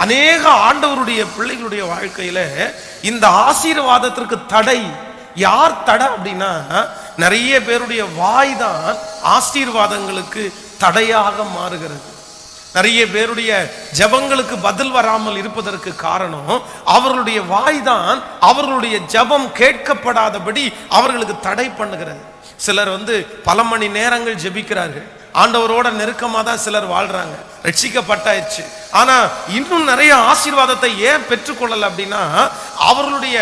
அநேக ஆண்டவருடைய பிள்ளைகளுடைய வாழ்க்கையில இந்த ஆசீர்வாதத்திற்கு தடை யார் தடை அப்படின்னா, நிறைய பேருடைய வாய் தான் ஆசீர்வாதங்களுக்கு தடையாக மாறுகிறது. நிறைய பேருடைய ஜெபங்களுக்கு பதில் வராமல் இருப்பதற்கு காரணம் அவர்களுடைய வாய் தான் அவர்களுடைய ஜெபம் கேட்கப்படாதபடி அவர்களுக்கு தடை பண்ணுகிறது. சிலர் பல மணி நேரங்கள் ஜெபிக்கிறார்கள், ஆண்டவரோட நெருக்கமாக தான் சிலர் வாழ்றாங்க, ரட்சிக்கப்பட்டாயிடுச்சு. ஆனா இன்னும் நிறைய ஆசீர்வாதத்தை ஏன் பெற்றுக்கொள்ளல அப்படின்னா, அவர்களுடைய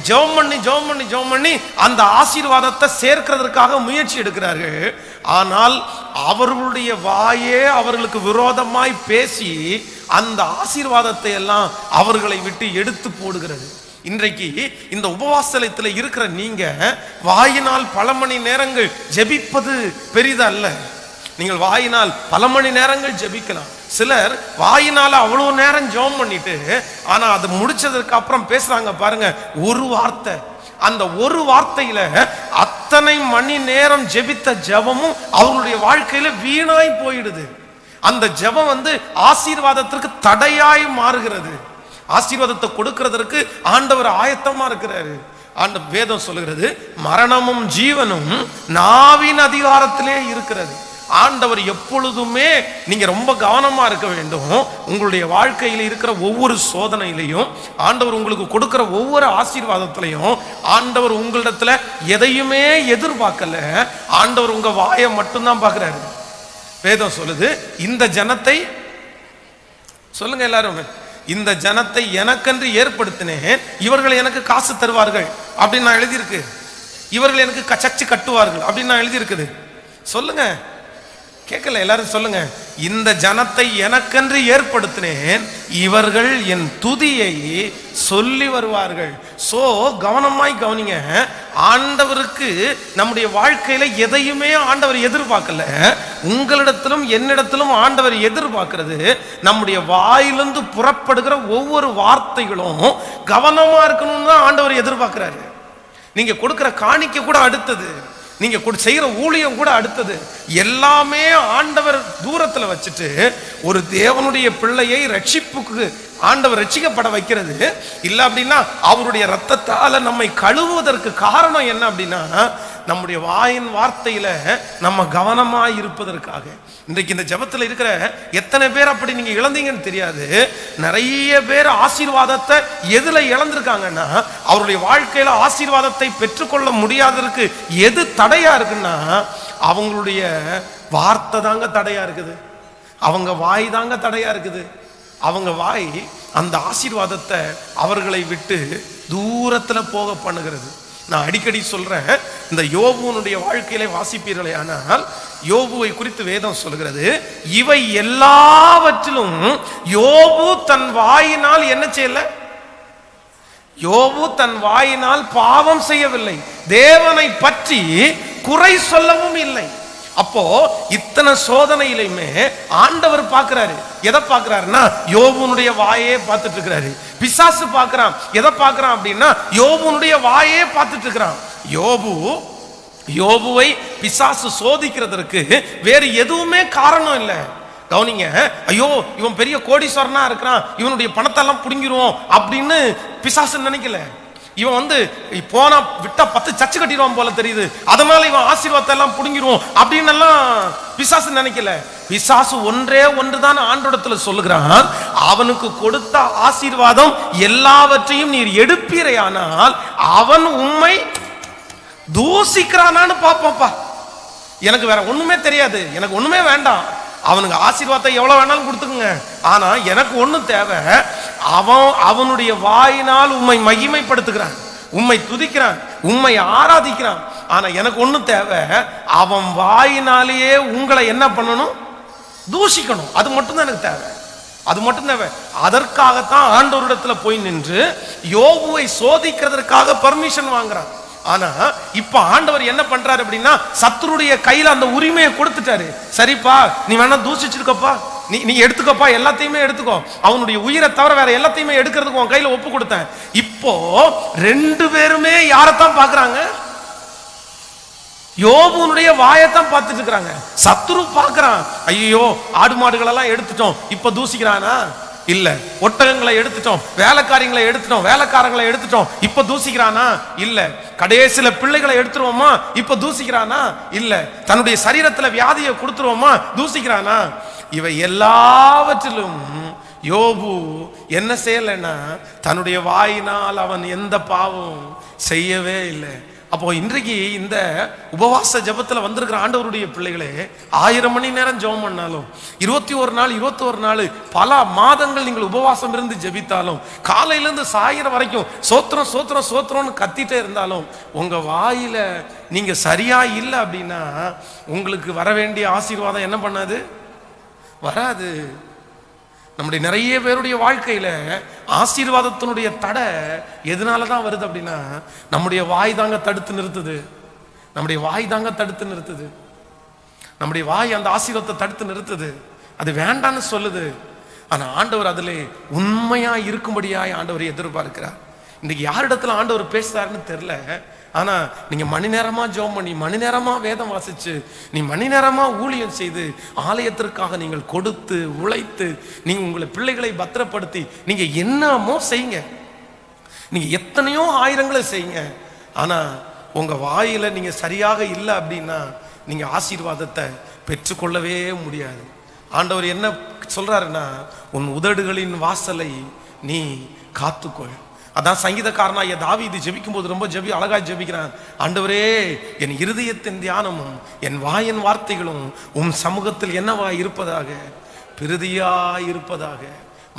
ஜெபம் பண்ணி அந்த ஆசீர்வாதத்தை சேர்க்கிறதுக்காக முயற்சி எடுக்கிறார்கள். ஆனால் அவர்களுடைய வாயே அவர்களுக்கு விரோதமாய் பேசி அந்த ஆசீர்வாதத்தை எல்லாம் அவர்களை விட்டு எடுத்து போடுகிறது. இன்றைக்கு இந்த உபவாசத்தில் இருக்கிற நீங்க வாயினால் பல மணி நேரங்கள் ஜெபிப்பது பெரிதல்ல. நீங்கள் வாயினால் பல மணி நேரங்கள் ஜெபிக்கலாம். சிலர் வாயினால அவ்வளவு நேரம் ஜெபம் பண்ணிட்டு ஆனா அது முடிச்சதுக்கு அப்புறம் பேசுறாங்க பாருங்க ஒரு வார்த்தை, அந்த ஒரு வார்த்தையில அத்தனை மணி நேரம் ஜெபித்த ஜெபமும் அவங்களுடைய வாழ்க்கையில வீணாய் போயிடுது. அந்த ஜெபம் ஆசீர்வாதத்திற்கு தடையாய் மாறுகிறது. ஆசீர்வாதத்தை கொடுக்கிறதற்கு ஆண்டவர் ஆயத்தமா இருக்கிறாரு. வேதம் சொல்லுகிறது, மரணமும் ஜீவனும் நாவின் அதிகாரத்திலே இருக்கிறது. ஆண்டவர் எப்பொழுதுமே நீங்க ரொம்ப கவனமா இருக்க வேண்டும். உங்களுடைய வாழ்க்கையில் இருக்கிற ஒவ்வொரு சோதனையிலையும் ஆண்டவர் உங்களுக்கு கொடுக்கிற ஒவ்வொரு ஆசீர்வாதத்திலையும் ஆண்டவர் உங்களிடத்துல எதையுமே எதிர்பார்க்கல. ஆண்டவர் உங்க வாயை மட்டும்தான் பார்க்கிறாரு. வேதம் சொல்லுது, இந்த ஜனத்தை சொல்லுங்க எல்லாரும், இந்த ஜனத்தை எனக்கென்று ஏற்படுத்தினேன், இவர்கள் எனக்கு காசு தருவார்கள் அப்படின்னு நான் எழுதியிருக்கு. இவர்கள் எனக்கு சர்ச்சு கட்டுவார்கள் அப்படின்னு நான் எழுதியிருக்குது. சொல்லுங்க, கேட்கல எல்லாரும் சொல்லுங்க. இந்த ஜனத்தை எனக்கென்று ஏற்படுத்தினேன், இவர்கள் என் துதியை சொல்லி வருவார்கள். சோ கவனமாய் கவனிங்க. ஆண்டவருக்கு நம்முடைய வாழ்க்கையில எதையுமே ஆண்டவர் எதிர்பார்க்கல. உங்களிடத்திலும் என்னிடத்திலும் ஆண்டவர் எதிர்பார்க்கிறது நம்முடைய வாயிலிருந்து புறப்படுகிற ஒவ்வொரு வார்த்தைகளும் கவனமா இருக்கணும்னு தான் ஆண்டவர் எதிர்பார்க்கிறாரு. நீங்க கொடுக்கிற காணிக்கை கூட அடுத்தது, நீங்க செய்யற ஊழியம் கூட அடுத்தது. எல்லாமே ஆண்டவர் தூரத்துல வச்சுட்டு ஒரு தேவனுடைய பிள்ளையை ரட்சிப்புக்கு ஆண்டவர் ரட்சிக்கப்பட வைக்கிறது இல்ல அப்படின்னா, அவருடைய ரத்தத்தால நம்மை கழுவுவதற்கு காரணம் என்ன அப்படின்னா, நம்முடைய வாயின் வார்த்தையில நம்ம கவனமா இருப்பதற்காக. இன்றைக்கு இந்த ஜெபத்துல இருக்கிற எத்தனை பேர் அப்படி நீங்க இழந்தீங்கன்னு தெரியாது. நிறைய பேர் ஆசீர்வாதத்தை எதுல இழந்திருக்காங்கன்னா, அவருடைய வாழ்க்கையில ஆசீர்வாதத்தை பெற்றுக்கொள்ள முடியாததற்கு எது தடையா இருக்குன்னா, அவங்களுடைய வார்த்தை தாங்க தடையா இருக்குது, அவங்க வாய் தாங்க தடையா இருக்குது. அவங்க வாய் அந்த ஆசீர்வாதத்தை அவர்களை விட்டு தூரத்துல போக பண்ணுகிறது. நான் அடிக்கடி சொல்றேன், இந்த யோபுனுடைய வாழ்க்கையில வாசிப்பீர்களே ஆனால், யோபுவை குறித்து வேதம் சொல்கிறது, இவை எல்லாவற்றிலும் யோபு தன் வாயினால் என்ன செய்யல? யோபு தன் வாயினால் பாவம் செய்யவில்லை, தேவனை பற்றி குறை சொல்லவும் இல்லை. அப்போ இத்தனை சோதனையிலுமே ஆண்டவர் பார்க்கிறாரு. எதை பார்க்கிறாருன்னா, யோபுனுடைய வாயே பார்த்துட்டு இருக்கிறாரு. பிசாசு பார்க்கிறான். எதை பார்க்கிறான் அப்படின்னா, யோபுனுடைய வாயே பார்த்துட்டு இருக்கிறான். யோபுவை பிசாசு சோதிக்கிறதற்கு வேறு எதுவுமே காரணம் இல்லை. கவனிங்க, ஐயோ இவன் பெரிய கோடீஸ்வரனா இருக்கிறான், இவனுடைய பணத்தை எல்லாம் புடுங்கிடுவோம் அப்படின்னு பிசாசு நினைக்கல. இவன் போனா விட்டா 10 சர்ச்சு கட்டிடுவான் போல தெரியுது, அதனால இவன் ஆசீர்வாதத்தை எல்லாம் புடுங்கிடுவோம் அப்படின்னு எல்லாம் பிசாசு நினைக்கல. பிசாசு ஒன்றே ஒன்றுதான் ஆண்டவரிடத்துல சொல்லுகிறான், அவனுக்கு கொடுத்த ஆசீர்வாதம் எல்லாவற்றையும் நீர் எடுப்பீரையானால் அவன் உம்மை தூசிக்கிறானான்னு பாப்போம்ப்பா. எனக்கு வேற ஒண்ணுமே தெரியாது, எனக்கு ஒண்ணுமே வேண்டாம், அவனுக்கு ஆசீர்வாதத்தை எவ்வளவு வேணாலும் கொடுத்துக்குங்க, ஆனா எனக்கு ஒண்ணு தேவை, அவனுடைய வாயினால் உம்மை மகிமைப்படுத்துகிறான், உம்மை துதிக்கிறான், உம்மை ஆராதிக்கிறான். ஆனா எனக்கு ஒண்ணு தேவை, அவன் வாயினாலேயே உங்களை என்ன பண்ணணும்? தூஷிக்கணும். அது மட்டும்தான் எனக்கு தேவை, அது மட்டும் தேவை. அதற்காகத்தான் ஆண்டவரிடத்துல போய் நின்று யோபுவை சோதிக்கிறதுக்காக பர்மிஷன் வாங்குறான். ஆனா இப்ப ஆண்டவர் என்ன பண்றாரு அப்படின்னா, சத்துருடைய கையில அந்த உரிமையை கொடுத்துட்டாரு. சரிப்பா, நீ வேணா தூசிச்சிருக்கப்பா, நீ எடுத்துக்கப்பா, எல்லாத்தையுமே எடுத்துக்கோ, அவனுடைய உயிரை தவிர வேற எல்லாத்தையுமே எடுக்கிறதுக்கு உன் கையில ஒப்பு கொடுத்தேன். இப்போ 2 பேருமே யாரைத்தான் பாக்குறாங்க? யோபுனுடைய வாயத்தான் பார்த்துட்டு இருக்கிறாங்க. சத்துரு பார்க்கிறான், ஐயோ ஆடு மாடுகள் எல்லாம் எடுத்துட்டோம், இப்ப தூசிக்கிறானா? இல்ல. ஒட்டகங்களை எடுத்துட்டோம், வேலைக்காரங்களை எடுத்துட்டோம், வேலைக்காரங்களை எடுத்துட்டோம், இப்ப தூசிக்கிறானா? இல்ல. கடைசியில பிள்ளைகளை எடுத்துருவோமா? இப்ப தூசிக்கிறானா? இல்ல. தன்னுடைய சரீரத்துல வியாதியை கொடுத்துருவோமா? தூசிக்கிறானா? இவை எல்லாவற்றிலும் யோபு என்ன செய்யலைன்னா, தன்னுடைய வாயினால் அவன் எந்த பாவம் செய்யவே இல்லை. அப்போ இன்றைக்கு இந்த உபவாச ஜபத்துல வந்திருக்கிற ஆண்டவருடைய பிள்ளைகளே, 1000 மணி நேரம் ஜெபம் பண்ணாலும், 21 நாள் 21 நாள் பல மாதங்கள் நீங்கள் உபவாசம் இருந்து ஜெபித்தாலும், காலையிலிருந்து சாயிர வரைக்கும் சோத்திரம் சோத்திரம் சோத்திரம்னு கத்திட்டே இருந்தாலும், உங்க வாயில நீங்க சரியா இல்லை அப்படின்னா உங்களுக்கு வர வேண்டிய ஆசீர்வாதம் என்ன பண்ணாது? வராது. நம்முடைய நிறைய பேருடைய வாழ்க்கையில ஆசீர்வாதத்தினுடைய தடை எதனாலதான் வருது அப்படின்னா, நம்முடைய வாய் தாங்க தடுத்து நிறுத்துது. நம்முடைய வாய் தாங்க தடுத்து நிறுத்துது. நம்முடைய வாய் அந்த ஆசீர்வாதத்தை தடுத்து நிறுத்துது. அது வேண்டான்னு சொல்லுது. ஆனா ஆண்டவர் அதுல உண்மையா இருக்கும்படியாய் ஆண்டவர் எதிர்பார்க்கிறார். இன்னைக்கு யாரிடத்துல ஆண்டவர் பேசுறாருன்னு தெரியல. ஆனா நீங்க மணி நேரமா ஜெபம் பண்ணி, மணி நேரமா வேதம் வாசிச்சு, நீ மணி நேரமா ஊழியம் செய்து, ஆலயத்திற்காக நீங்கள் கொடுத்து உழைத்து, நீங்க உங்களை பிள்ளைகளை பத்திரப்படுத்தி நீங்க என்னமோ செய்யுங்க, நீங்க எத்தனையோ ஆயிரங்களை செய்யுங்க. ஆனா உங்க வாயில நீங்க சரியாக இல்லை அப்படின்னா நீங்க ஆசீர்வாதத்தை பெற்றுக்கொள்ளவே முடியாது. ஆண்டவர் என்ன சொல்றாருன்னா, உன் உதடுகளின் வாசலை நீ காத்துக்கொள். அதான் சங்கீதக்காரனாகிய தாவீது ஜெபிக்கும் போது ரொம்ப அழகாய் ஜெபிக்கிறான். ஆண்டவரே, என் இருதயத்தின் தியானமும் என் வாயின் வார்த்தைகளும் உம் சமூகத்தில் என்னவா இருப்பதாக, பிரதியாய் இருப்பதாக.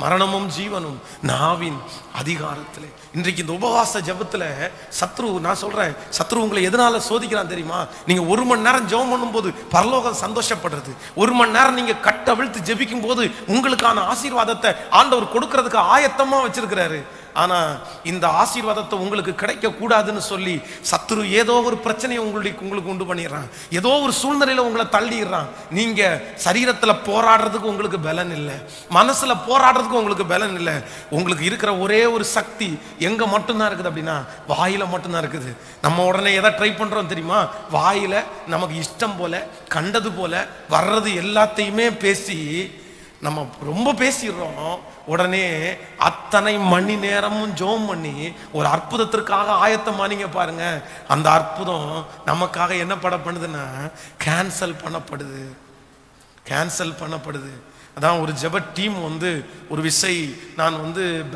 மரணமும் ஜீவனும் நாவின் அதிகாரத்தில். இன்றைக்கு இந்த உபவாச ஜபத்துல சத்ரு, நான் சொல்றேன், சத்ரு உங்களை எதனால சோதிக்கிறான் தெரியுமா? நீங்க 1 மணி நேரம் ஜெபம் பண்ணும் போது பரலோகம் சந்தோஷப்படுறது. 1 மணி நேரம் நீங்க கட்டவிழ்த்து ஜெபிக்கும் போது உங்களுக்கான ஆசீர்வாதத்தை ஆண்டவர் கொடுக்கறதுக்கு ஆயத்தமா வச்சிருக்கிறாரு. ஆனா இந்த ஆசீர்வாதத்தை உங்களுக்கு கிடைக்க கூடாதுன்னு சொல்லி சத்ரு ஏதோ ஒரு பிரச்சனையை உங்களுக்கு உண்டு பண்ணிடுறான். ஏதோ ஒரு சூழ்நிலையில உங்களை தள்ளிடுறான். நீங்க சரீரத்துல போராடுறதுக்கு உங்களுக்கு பலன் இல்லை, மனசுல போராடுறதுக்கு உங்களுக்கு பலன் இல்லை. உங்களுக்கு இருக்கிற ஒரே ஒரு சக்தி எங்க மட்டும்தான் இருக்குது அப்படின்னா வாயில மட்டும்தான் இருக்குது. நம்ம உடனே எதை ட்ரை பண்றோம் தெரியுமா? வாயில நமக்கு இஷ்டம் போல கண்டது போல வர்றது எல்லாத்தையுமே பேசி நம்ம ரொம்ப பேசிடுறோம். உடனே அத்தனை மணி நேரமும் ஜெபம் பண்ணி ஒரு அற்புதத்திற்காக ஆயத்தமானீங்க பாருங்க. அந்த அற்புதம் நமக்காக என்ன பண்ணுதுன்னா கேன்சல் பண்ணப்படுது. அதான் ஒரு ஜெப டீம் ஒரு விசை நான்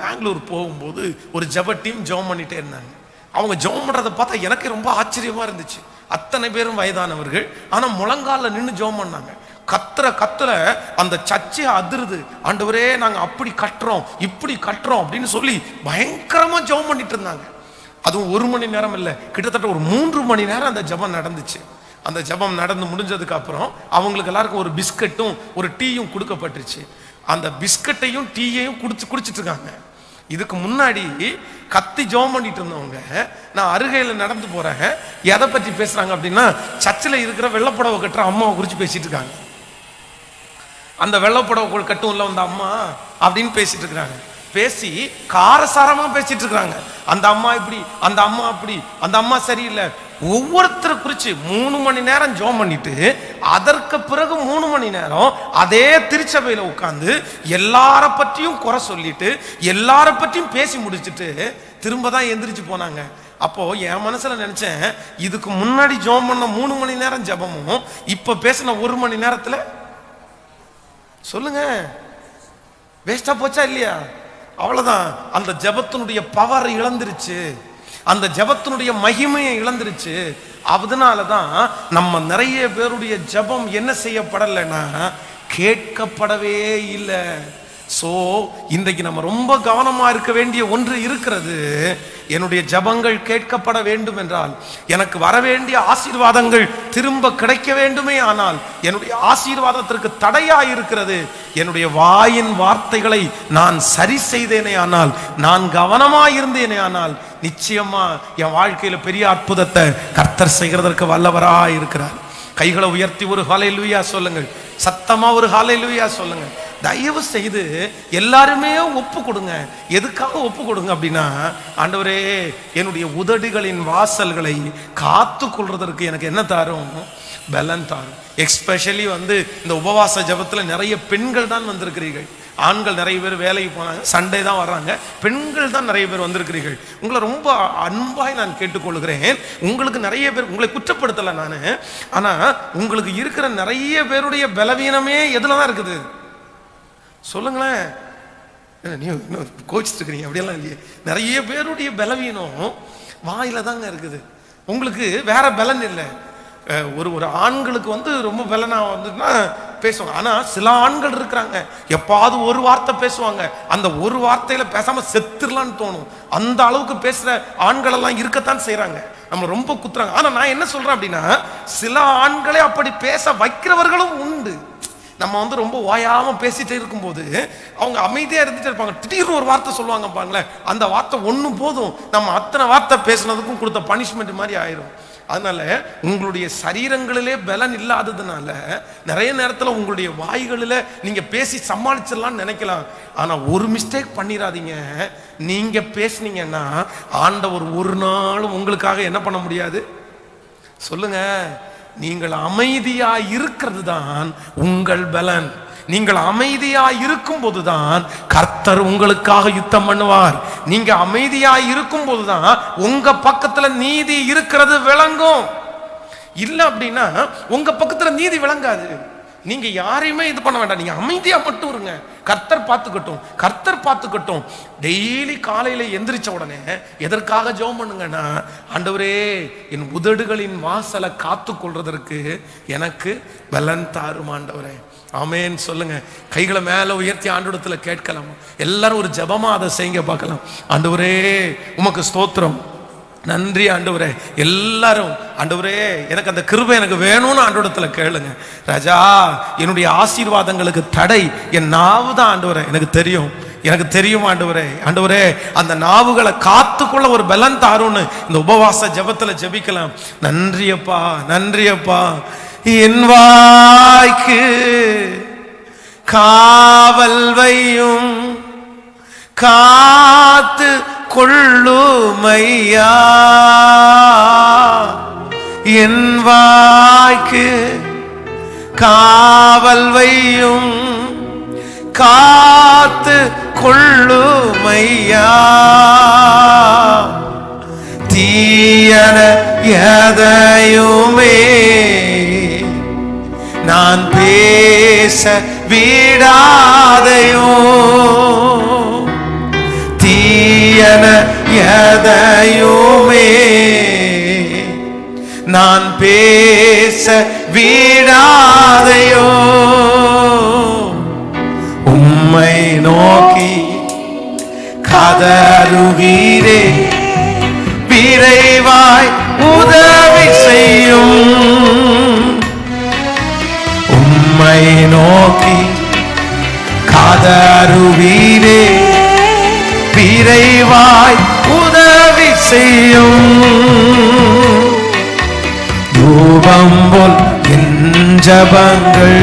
பெங்களூர் போகும்போது ஒரு ஜெப டீம் ஜெபம் பண்ணிட்டே இருந்தாங்க. அவங்க ஜெபம் பண்றதை பார்த்தா எனக்கு ரொம்ப ஆச்சரியமா இருந்துச்சு. அத்தனை பேரும் வயதானவர்கள், ஆனா முழங்கால நின்று ஜெபம் பண்ணாங்க. கத்துற அந்த சர்ச்சை அதிருது. ஆண்டவரே, நாங்க அப்படி கட்டுறோம் இப்படி கட்டுறோம் அப்படின்னு சொல்லி பயங்கரமா ஜெபம் பண்ணிட்டு இருந்தாங்க. அதுவும் 1 மணி நேரம் இல்லை, கிட்டத்தட்ட ஒரு 3 மணி நேரம் அந்த ஜெபம் நடந்துச்சு. அந்த ஜெபம் நடந்து முடிஞ்சதுக்கு அப்புறம் அவங்களுக்கு எல்லாருக்கும் ஒரு பிஸ்கட்டும் ஒரு டீயும் கொடுக்கப்பட்டுருச்சு. அந்த பிஸ்கட்டையும் டீயையும் குடிச்சிட்டு இருக்காங்க. இதுக்கு முன்னாடி கத்தி ஜெபம் பண்ணிட்டு இருந்தவங்க நான் அருகையில் நடந்து போறேன். எதை பற்றி பேசுறாங்க அப்படின்னா, சர்ச்சில் இருக்கிற வெள்ளப்புடவை கட்டுற அம்மாவை குறித்து பேசிட்டு இருக்காங்க. அந்த வெள்ளப்புடவை கட்டும் அந்த அம்மா அப்படின்னு பேசிட்டு இருக்கிறாங்க. பேசி காரசாரமா பேசிட்டு இருக்கிறாங்க. அந்த அம்மா இப்படி, அந்த அம்மா அப்படி, அந்த அம்மா சரியில்லை. ஒவ்வொருத்தரை குறிச்சு 3 மணி நேரம் ஜெபம் பண்ணிட்டு அதற்கு பிறகு 3 மணி நேரம் அதே திருச்சபையில உட்கார்ந்து எல்லார பற்றியும் குறை சொல்லிட்டு எல்லார பற்றியும் பேசி முடிச்சுட்டு திரும்ப தான் எந்திரிச்சு போனாங்க. அப்போ என் மனசுல நினைச்சேன், இதுக்கு முன்னாடி ஜெபம் பண்ண 3 மணி நேரம் ஜெபமும் இப்ப பேசின 1 மணி நேரத்துல சொல்லுங்க வேஸ்டா போச்சா இல்லையா? அவ்வளவுதான். அந்த ஜெபத்தினுடைய பவர் இழந்துருச்சு, அந்த ஜெபத்தினுடைய மகிமையை இழந்துருச்சு. அதனாலதான் நம்ம நிறைய பேருடைய ஜெபம் என்ன செய்யப்படலைன்னா கேட்கப்படவே இல்லை. சோ இன்றைக்கு நம்ம ரொம்ப கவனமா இருக்க வேண்டிய ஒன்று இருக்கிறது. என்னுடைய ஜெபங்கள் கேட்கப்பட வேண்டும் என்றால், எனக்கு வர வேண்டிய ஆசீர்வாதங்கள் திரும்ப கிடைக்க வேண்டுமே ஆனால் என்னுடைய ஆசீர்வாதத்திற்கு தடையா இருக்கிறது என்னுடைய வாயின் வார்த்தைகளை நான் சரி செய்தேனே ஆனால், நான் கவனமா இருந்தேனே ஆனால், நிச்சயமா என் வாழ்க்கையில பெரிய அற்புதத்தை கர்த்தர் செய்கிறதற்கு வல்லவரா இருக்கிறார். கைகளை உயர்த்தி ஒரு ஹல்லேலூயா சொல்லுங்கள், சத்தமா ஒரு ஹல்லேலூயா சொல்லுங்க. தயவு செய்து எல்லாருமே ஒப்பு கொடுங்க. எதுக்காக ஒப்பு கொடுங்க அப்படின்னா, ஆண்டவரே, என்னுடைய உதடுகளின் வாசல்களை காத்து கொள்றதற்கு எனக்கு என்ன தாரும்? பலன் தாரும். எஸ்பெஷலி இந்த உபவாச ஜபத்துல நிறைய பெண்கள் தான் வந்திருக்கிறீர்கள். ஆண்கள் நிறைய பேர் வேலைக்கு போனாங்க, சண்டே தான் வர்றாங்க. பெண்கள் தான் நிறைய பேர் வந்திருக்கிறீர்கள். உங்களை ரொம்ப அன்பாய் நான் கேட்டுக்கொள்கிறேன். உங்களுக்கு நிறைய பேர், உங்களை குற்றப்படுத்தலை நான், ஆனால் உங்களுக்கு இருக்கிற நிறைய பேருடைய பலவீனமே எதில் தான் இருக்குது சொல்லுங்களேன். நீ இன்னும் கோச்சிட்டு இருக்கிறீங்க, அப்படியெல்லாம் இல்லையே. நிறைய பேருடைய பலவீனம் வாயில தாங்க இருக்குது. உங்களுக்கு வேற பலன் இல்லை. ஒரு ஆண்களுக்கு ரொம்ப பலனா வந்துன்னா பேசுவாங்க. ஆனா சில ஆண்கள் இருக்கிறாங்க, எப்பாவது ஒரு வார்த்தை பேசுவாங்க, அந்த ஒரு வார்த்தையில பேசாம செத்துடலான்னு தோணும். அந்த அளவுக்கு பேசுற ஆண்கள் எல்லாம் இருக்கத்தான் செய்யறாங்க. நம்ம ரொம்ப குத்துறாங்க. ஆனா நான் என்ன சொல்றேன் அப்படின்னா, சில ஆண்களே அப்படி பேச வைக்கிறவர்களும் உண்டு. நம்ம ரொம்ப ஓயாம பேசிட்டே இருக்கும்போது அவங்க அமைதியா இருந்துட்டு இருப்பாங்க. திடீர்னு ஒரு வார்த்தை சொல்லுவாங்க பாருங்களேன், அந்த வார்த்தை ஒண்ணு போதும், நம்ம அத்தனை வார்த்தை பேசினதுக்கும் கொடுத்த பனிஷ்மெண்ட் மாதிரி ஆயிரும். அதனால உங்களுடைய சரீரங்களிலே பலன் இல்லாததுனால நிறைய நேரத்தில் உங்களுடைய வாய்களில் நீங்க பேசி சமாளிச்சிடலாம்னு நினைக்கலாம். ஆனா ஒரு மிஸ்டேக் பண்ணிடாதீங்க. நீங்க பேசுனீங்கன்னா ஆண்டவர் ஒரு நாளும் உங்களுக்காக என்ன பண்ண முடியாது சொல்லுங்க. நீங்கள் அமைதியா இருக்கிறது தான் உங்கள் பலன். நீங்கள் அமைதியா இருக்கும் போதுதான் கர்த்தர் உங்களுக்காக யுத்தம் பண்ணுவார். நீங்க அமைதியா இருக்கும் போதுதான் உங்க பக்கத்துல நீதி இருக்கிறது விளங்கும். இல்ல அப்படின்னா உங்க பக்கத்துல நீதி விளங்காது. நீங்க யாரையுமே இது பண்ண வேண்டாம், நீங்க அமைதியா மட்டும் இருங்க. கர்த்தர் பார்த்துக்கட்டும், கர்த்தர் பார்த்துக்கட்டும். டெய்லி காலையில எந்திரிச்ச உடனே எதற்காக ஜெபம் பண்ணுங்கன்னா, ஆண்டவரே என் உதடுகளின் வாசலை காத்து கொள்றதற்கு எனக்கு பலன் தாரும் ஆண்டவரே. ஆமேன் சொல்லுங்க. கைகளை மேல உயர்த்தி ஆண்டவரத்துல கேட்கலாம். எல்லாரும் ஒரு ஜெபமா அதை செய்யுங்க பார்க்கலாம். ஆண்டவரே உமக்கு ஸ்தோத்திரம், நன்றி ஆண்டவரே. எல்லாரும் ஆண்டவரே எனக்கு அந்த கிருபை எனக்கு வேணும்னு ஆண்டவரத்துல கேளுங்க. ராஜா, என்னுடைய ஆசீர்வாதங்களுக்கு தடை என் நாவு தான் ஆண்டவரே, எனக்கு தெரியும், எனக்கு தெரியும் ஆண்டவரே. ஆண்டவரே அந்த நாவுகளை காத்துக்குள்ள ஒரு பலன் தாருன்னு இந்த உபவாச ஜெபத்துல ஜெபிக்கலாம். நன்றியப்பா, நன்றியப்பா. என் வாய்க்கு காவல் வையும், காத்து கொள்ளுமையா. என் வாய்க்கு காவல் வையும், காத்து கொள்ளுமையா. தீயன எதையுமே நான் பேச விடாதையோ, தீயன எதையுமே நான் பேச விடாதையோ. உம்மை நோக்கி கதறுகிறே, விரைவாய் உதவி செய்யும். உம்மை நோக்கி கதறுகிறே, விரைவாய் உதவி செய்யும். தூபம் போல் என் ஜபங்கள்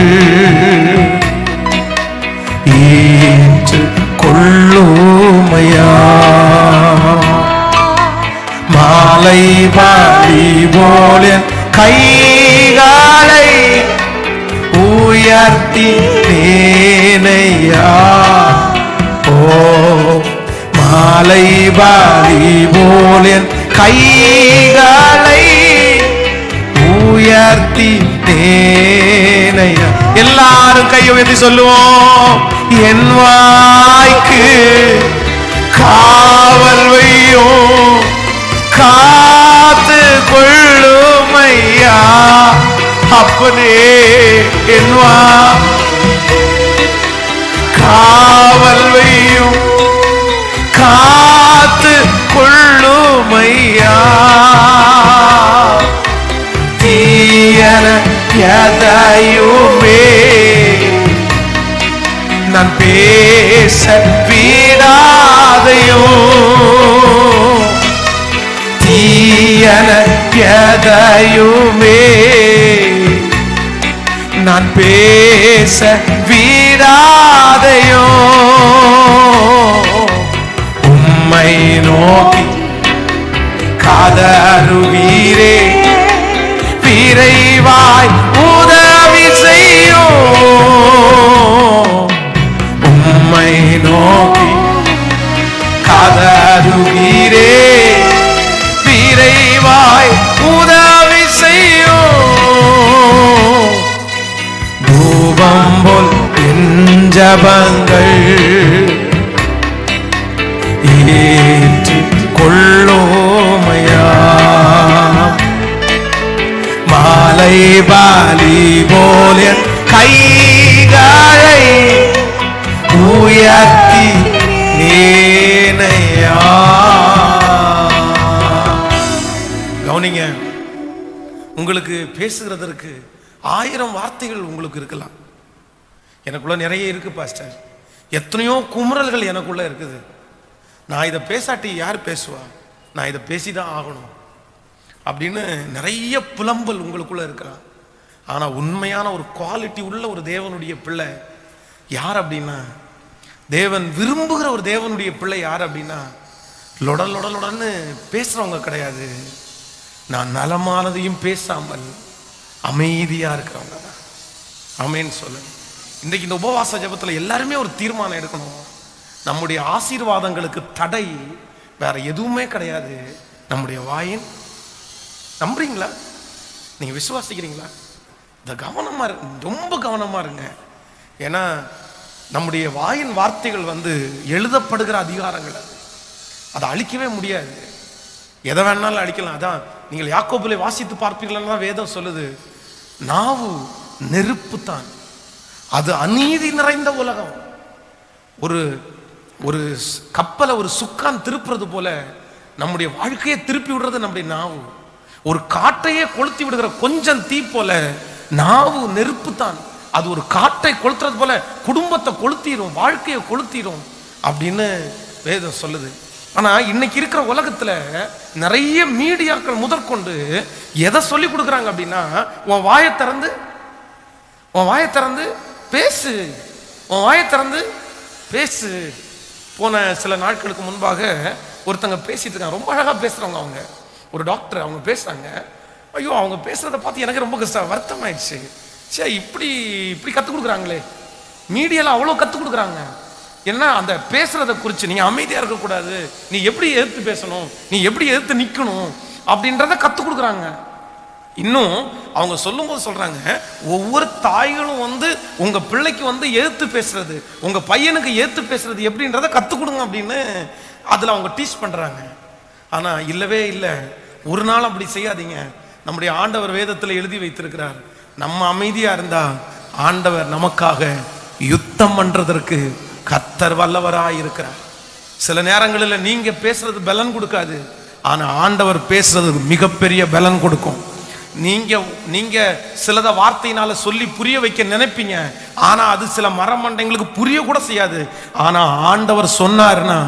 ஏற்று கொள்ளுமையா. மாலை பாடி போல கைகளை உயர்த்தி தேனையா. ஓ மாலை பாடி போல கைகளை உயர்த்தி தேனையா. எல்லாரும் கையை உயர்த்தி சொல்லுவோம். என் வாய்க்கு காவல் வையும், காத்து கொள்ளுமையா. அப்பனே என் காவல் வையும், காத்து கொள்ளுமையா. தீயன எதையுமே நான் பேச விடாதையோ, தீயன எதையுமே நான் பேச விடாதையோ. உம்மை நோக்கி கதறுகிறே, விரைவாய் உதவி செய்யும். காதருகிறே விரைவாய் உதவி செய்யும் தூபம் போல் என் ஜபங்கள் ஏற்று கொள்ளோமையா மாலை பாலி போல் என் கைகளை உயர்த்தி நேனையா. கவனிங்க, உங்களுக்கு பேசுகிறதற்கு 1000 வார்த்தைகள் உங்களுக்கு இருக்கலாம். எனக்குள்ள நிறைய இருக்கு பாஸ்டர், எத்தனையோ குமுறல்கள் எனக்குள்ள இருக்குது. நான் இதை பேசாட்டி யார் பேசுவா, நான் இதை பேசிதான் ஆகணும் அப்படின்னு நிறைய புலம்பல் உங்களுக்குள்ள இருக்கலாம். ஆனா உண்மையான ஒரு குவாலிட்டி உள்ள ஒரு தேவனுடைய பிள்ளை யார் அப்படின்னா, தேவன் விரும்புகிற ஒரு தேவனுடைய பிள்ளை யார் அப்படின்னா, லொடன்னு பேசுறவங்க கிடையாது. நான் நலமானதையும் பேசாமல் அமைதியா இருக்கிறவங்க தான். ஆமென் சொல்ல. இன்றைக்கு இந்த உபவாச ஜெபத்துல எல்லாருமே ஒரு தீர்மானம் எடுக்கணும். நம்முடைய ஆசீர்வாதங்களுக்கு தடை வேற எதுவுமே கிடையாது, நம்முடைய வாயின். நம்புறீங்களா? நீங்க விசுவாசிக்கிறீங்களா? இந்த கவனமா ரொம்ப கவனமா இருங்க. ஏன்னா நம்முடைய வாயின் வார்த்தைகள் எழுதப்படுகிற அதிகாரங்கள், அதை அழிக்கவே முடியாது. எதை வேணாலும் அழிக்கலாம். அதான் நீங்கள் யாக்கோபிலே வாசித்து பார்ப்பீர்கள்னா வேதம் சொல்லுது, நாவு நெருப்பு தான், அது அநீதி நிறைந்த உலகம். ஒரு ஒரு கப்பலை ஒரு சுக்கான் திருப்புறது போல நம்முடைய வாழ்க்கையை திருப்பி விடுறது நம்முடைய நாவு. ஒரு காட்டையே கொளுத்தி விடுகிற கொஞ்சம் தீ போல நாவு நெருப்பு தான். அது ஒரு காட்டை கொளுத்துறது போல குடும்பத்தை கொளுத்திரும், வாழ்க்கையை கொளுத்திரும் அப்படின்னு வேதம் சொல்லுது. ஆனா இன்னைக்கு இருக்கிற உலகத்துல நிறைய மீடியாக்கள் முதற்கொண்டு எதை சொல்லி கொடுக்குறாங்க அப்படின்னா, உன் வாயை திறந்து பேசு, உன் வாயை திறந்து பேசு. போன சில நாட்களுக்கு முன்பாக ஒருத்தங்க பேசிட்டு இருக்காங்க, ரொம்ப அழகா பேசுறவங்க. அவங்க ஒரு டாக்டர், அவங்க பேசுறாங்க. ஐயோ, அவங்க பேசுறதை பார்த்து எனக்கு ரொம்ப வருத்தம் ஆயிடுச்சு. சரி, இப்படி கற்றுக் கொடுக்குறாங்களே, மீடியால அவ்வளோ கற்றுக் கொடுக்குறாங்க. ஏன்னா அந்த பேசுறதை குறித்து நீங்க அமைதியா இருக்கக்கூடாது, நீ எப்படி எதிர்த்து பேசணும், நீ எப்படி எதிர்த்து நிற்கணும் அப்படின்றத கற்றுக் கொடுக்குறாங்க. இன்னும் அவங்க சொல்லும் போது சொல்றாங்க, ஒவ்வொரு தாய்களும் உங்க பிள்ளைக்கு எதிர்த்து பேசுறது, உங்க பையனுக்கு எதிர்த்து பேசுறது எப்படின்றத கற்றுக் கொடுங்க அப்படின்னு அதுல அவங்க டீச் பண்றாங்க. ஆனா இல்லவே இல்லை, ஒரு நாள் அப்படி செய்யாதீங்க. நம்முடைய ஆண்டவர் வேதத்தில் எழுதி வைத்திருக்கிறார், நம்ம அமைதியா இருந்தா ஆண்டவர் நமக்காக யுத்தம் பண்றதற்கு கர்த்தர் வல்லவராய் இருக்கிறார். சில நேரங்களில் நீங்க பேசுறது பலன் கொடுக்காது, ஆனா ஆண்டவர் பேசுறது மிகப்பெரிய பலன் கொடுக்கும். நீங்க சிலத வார்த்தையினால சொல்லி புரிய வைக்க நினைப்பீங்க, ஆனா அது சில மரமண்டைங்களுக்கு புரிய கூட செய்யாது. ஆனா ஆண்டவர் சொன்னாருன்னா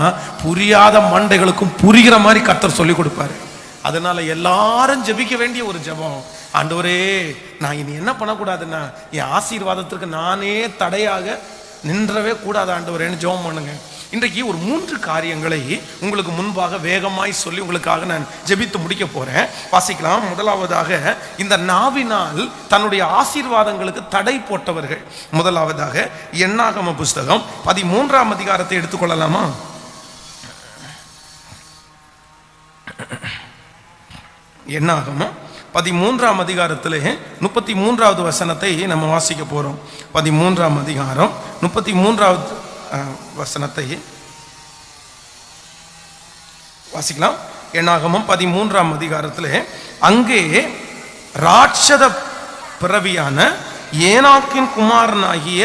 புரியாத மண்டைகளுக்கும் புரிகிற மாதிரி கர்த்தர் சொல்லி கொடுப்பாரு. அதனால எல்லாரும் ஜெபிக்க வேண்டிய ஒரு ஜெபம், ஆண்டவரே நான் இனி என்ன பண்ணக்கூடாதுன்னா, என் ஆசீர்வாதத்திற்கு நானே தடையாக நின்றவே கூடாது ஆண்டவரேன்னு ஜெபம் பண்ணுங்க. இன்றைக்கு ஒரு 3 காரியங்களை உங்களுக்கு முன்பாக வேகமாய் சொல்லி உங்களுக்காக நான் ஜெபித்து முடிக்க போறேன். வாசிக்கலாம். முதலாவதாக, இந்த நாவினால் தன்னுடைய ஆசீர்வாதங்களுக்கு தடை போட்டவர்கள். முதலாவதாக என்னாகம புஸ்தகம் 13ஆம் அதிகாரத்தை எடுத்துக்கொள்ளலாமா? என்னாகமம் 13ஆம் அதிகாரத்திலே 33வது வசனத்தை நம்ம வாசிக்க போறோம். 13ஆம் அதிகாரம் 33வது வசனத்தை வாசிக்கலாம். என்னாகமம் 13ஆம் அதிகாரத்திலே, அங்கே ராட்சத பிறவியான ஏனாக்கின் குமாரனாகிய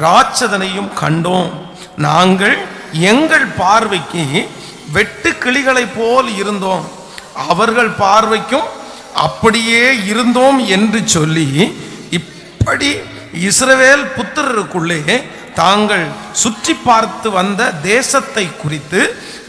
ராட்சதனையும் கண்டோம். நாங்கள் எங்கள் பார்வைக்கு வெட்டு கிளிகளை போல் இருந்தோம், அவர்கள் பார்வைக்கும் அப்படியே இருந்தோம் என்று சொல்லி, இப்படி இஸ்ரவேல் புத்திரருக்குள்ளே தாங்கள் சுற்றி பார்த்து வந்த தேசத்தை குறித்து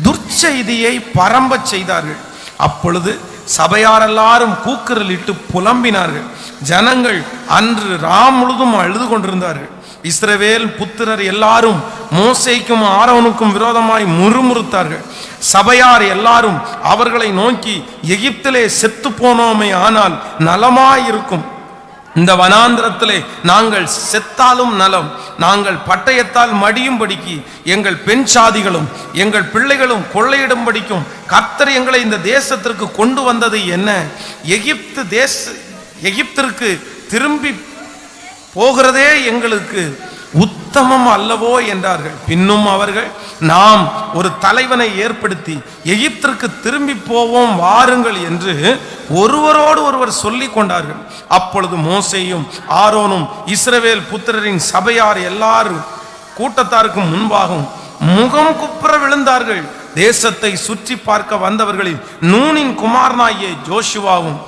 துர்ச்செய்தியை பரம்ப செய்தார்கள். அப்பொழுது சபையார் எல்லாரும் கூக்குரலிட்டு புலம்பினார்கள். ஜனங்கள் அன்று ராம் முழுதும் அழுது கொண்டிருந்தார்கள். இஸ்ரவேல் புத்திரர் எல்லாரும் மோசேக்கும் ஆரோனுக்கும் விரோதமாய் முறுமுறுத்தார்கள். சபையார் எல்லாரும் அவர்களை நோக்கி, எகிப்திலே செத்து போனோமே ஆனால் நலமாயிருக்கும், இந்த வனாந்திரத்திலே நாங்கள் செத்தாலும் நலம், நாங்கள் பட்டயத்தால் மடியும்படிக்கு எங்கள் பெண் சாதிகளும் எங்கள் பிள்ளைகளும் கொள்ளையிடும்படிக்கும் கர்த்தர் எங்களை இந்த தேசத்திற்கு கொண்டு வந்தது என்ன? எகிப்திற்கு திரும்பி போகிறதே எங்களுக்கு உத்தமம் அல்லவோ என்றார்கள். பின்னும் அவர்கள், நாம் ஒரு தலைவனை ஏற்படுத்தி எகிப்திற்கு திரும்பி போவோம் வாருங்கள் என்று ஒருவரோடு ஒருவர் சொல்லிக் கொண்டார்கள். அப்பொழுது மோசேயும் ஆரோனும் இஸ்ரவேல் புத்திரரின் சபையார் எல்லாரும் கூட்டத்தாருக்கு முன்பாகவும் முகம் குப்புற விழுந்தார்கள். தேசத்தை சுற்றி பார்க்க வந்தவர்களில் நூனின் குமாரனாகிய ஜோஷுவாவும்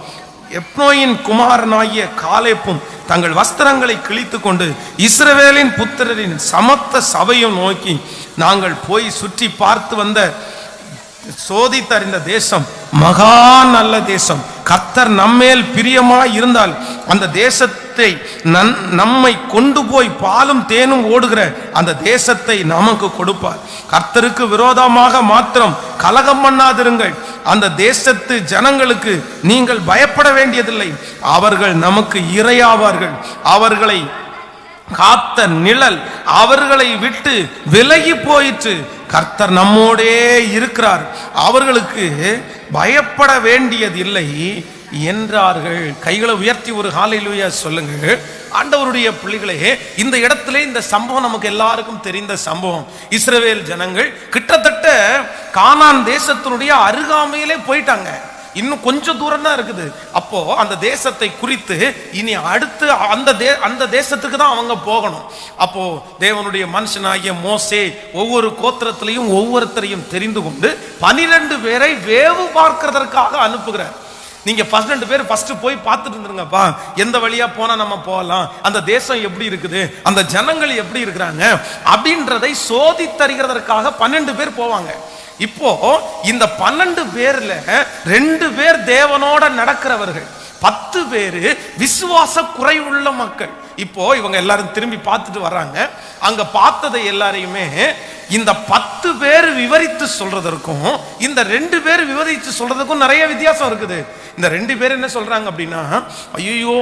எப்னோயின் குமாரனாகிய காலேப்பும் தங்கள் வஸ்திரங்களை கிழித்து கொண்டு இஸ்ரவேலின் புத்திரரின் சமத்த சபையும் நோக்கி, நாங்கள் போய் சுற்றி பார்த்து வந்த சோதித்தறிந்த தேசம் மகா நல்ல தேசம். கர்த்தர் நம்மேல் பிரியமாய் இருந்தால் அந்த தேசத்தை நம்மை கொண்டு போய் பாலும் தேனும் ஓடுகிற அந்த தேசத்தை நமக்கு கொடுப்பார். கர்த்தருக்கு விரோதமாக மாத்திரம் கலகம் பண்ணாதிருங்கள். அந்த தேசத்து ஜனங்களுக்கு நீங்கள் பயப்பட வேண்டியதில்லை. அவர்கள் நமக்கு இரையாவார்கள். அவர்களை காத்த நிழல் அவர்களை விட்டு விலகி போயிற்று. கர்த்தர் நம்மோடே இருக்கிறார், அவர்களுக்கு பயப்பட வேண்டியதில்லை என்றார்கள். கைகளை உயர்த்தி ஒரு ஹல்லேலூயா சொல்லுங்க. ஆண்டவருடைய பிள்ளைகளே, இந்த இடத்துல இந்த சம்பவம் நமக்கு எல்லாருக்கும் தெரிந்த சம்பவம். இஸ்ரவேல் ஜனங்கள் கிட்டத்தட்ட கானான் தேசத்தினுடைய அருகாமையிலே போயிட்டாங்க. இன்னும் கொஞ்சம் தூரம் தான் இருக்குது. அப்போ அந்த தேசத்தை குறித்து இனி அடுத்து அந்த தேசத்துக்கு தான் அவங்க போகணும். அப்போ தேவனுடைய மனுஷனாகிய மோசே ஒவ்வொரு கோத்திரத்திலையும் ஒவ்வொருத்தரையும் தெரிந்து கொண்டு 12 பேரை வேவு பார்க்கிறதற்காக அனுப்புகிறார். நீங்க 12 பேர் ஃபர்ஸ்ட் போய் பார்த்துட்டு இருந்துருங்கப்பா, எந்த வழியா போனா நம்ம போகலாம், அந்த தேசம் எப்படி இருக்குது, அந்த ஜனங்கள் எப்படி இருக்கிறாங்க அப்படின்றதை சோதித்தறிகிறதற்காக 12 பேர் போவாங்க. இப்போ இந்த 12 பேர்ல 2 பேர் தேவனோட நடக்கிறவர்கள், 10 பேரு விசுவாச குறைவுள்ள மக்கள். இப்போ இவங்க எல்லாரும் திரும்பி பார்த்துட்டு வர்றாங்க. அங்க பார்த்ததை எல்லாரையுமே இந்த 10 பேர் விவரித்து சொல்றதற்கும் இந்த 2 பேர் விவரித்து சொல்றதுக்கும் நிறைய வித்தியாசம் இருக்குது. இந்த 2 பேர் என்ன சொல்றாங்க அப்படின்னா, ஐயோ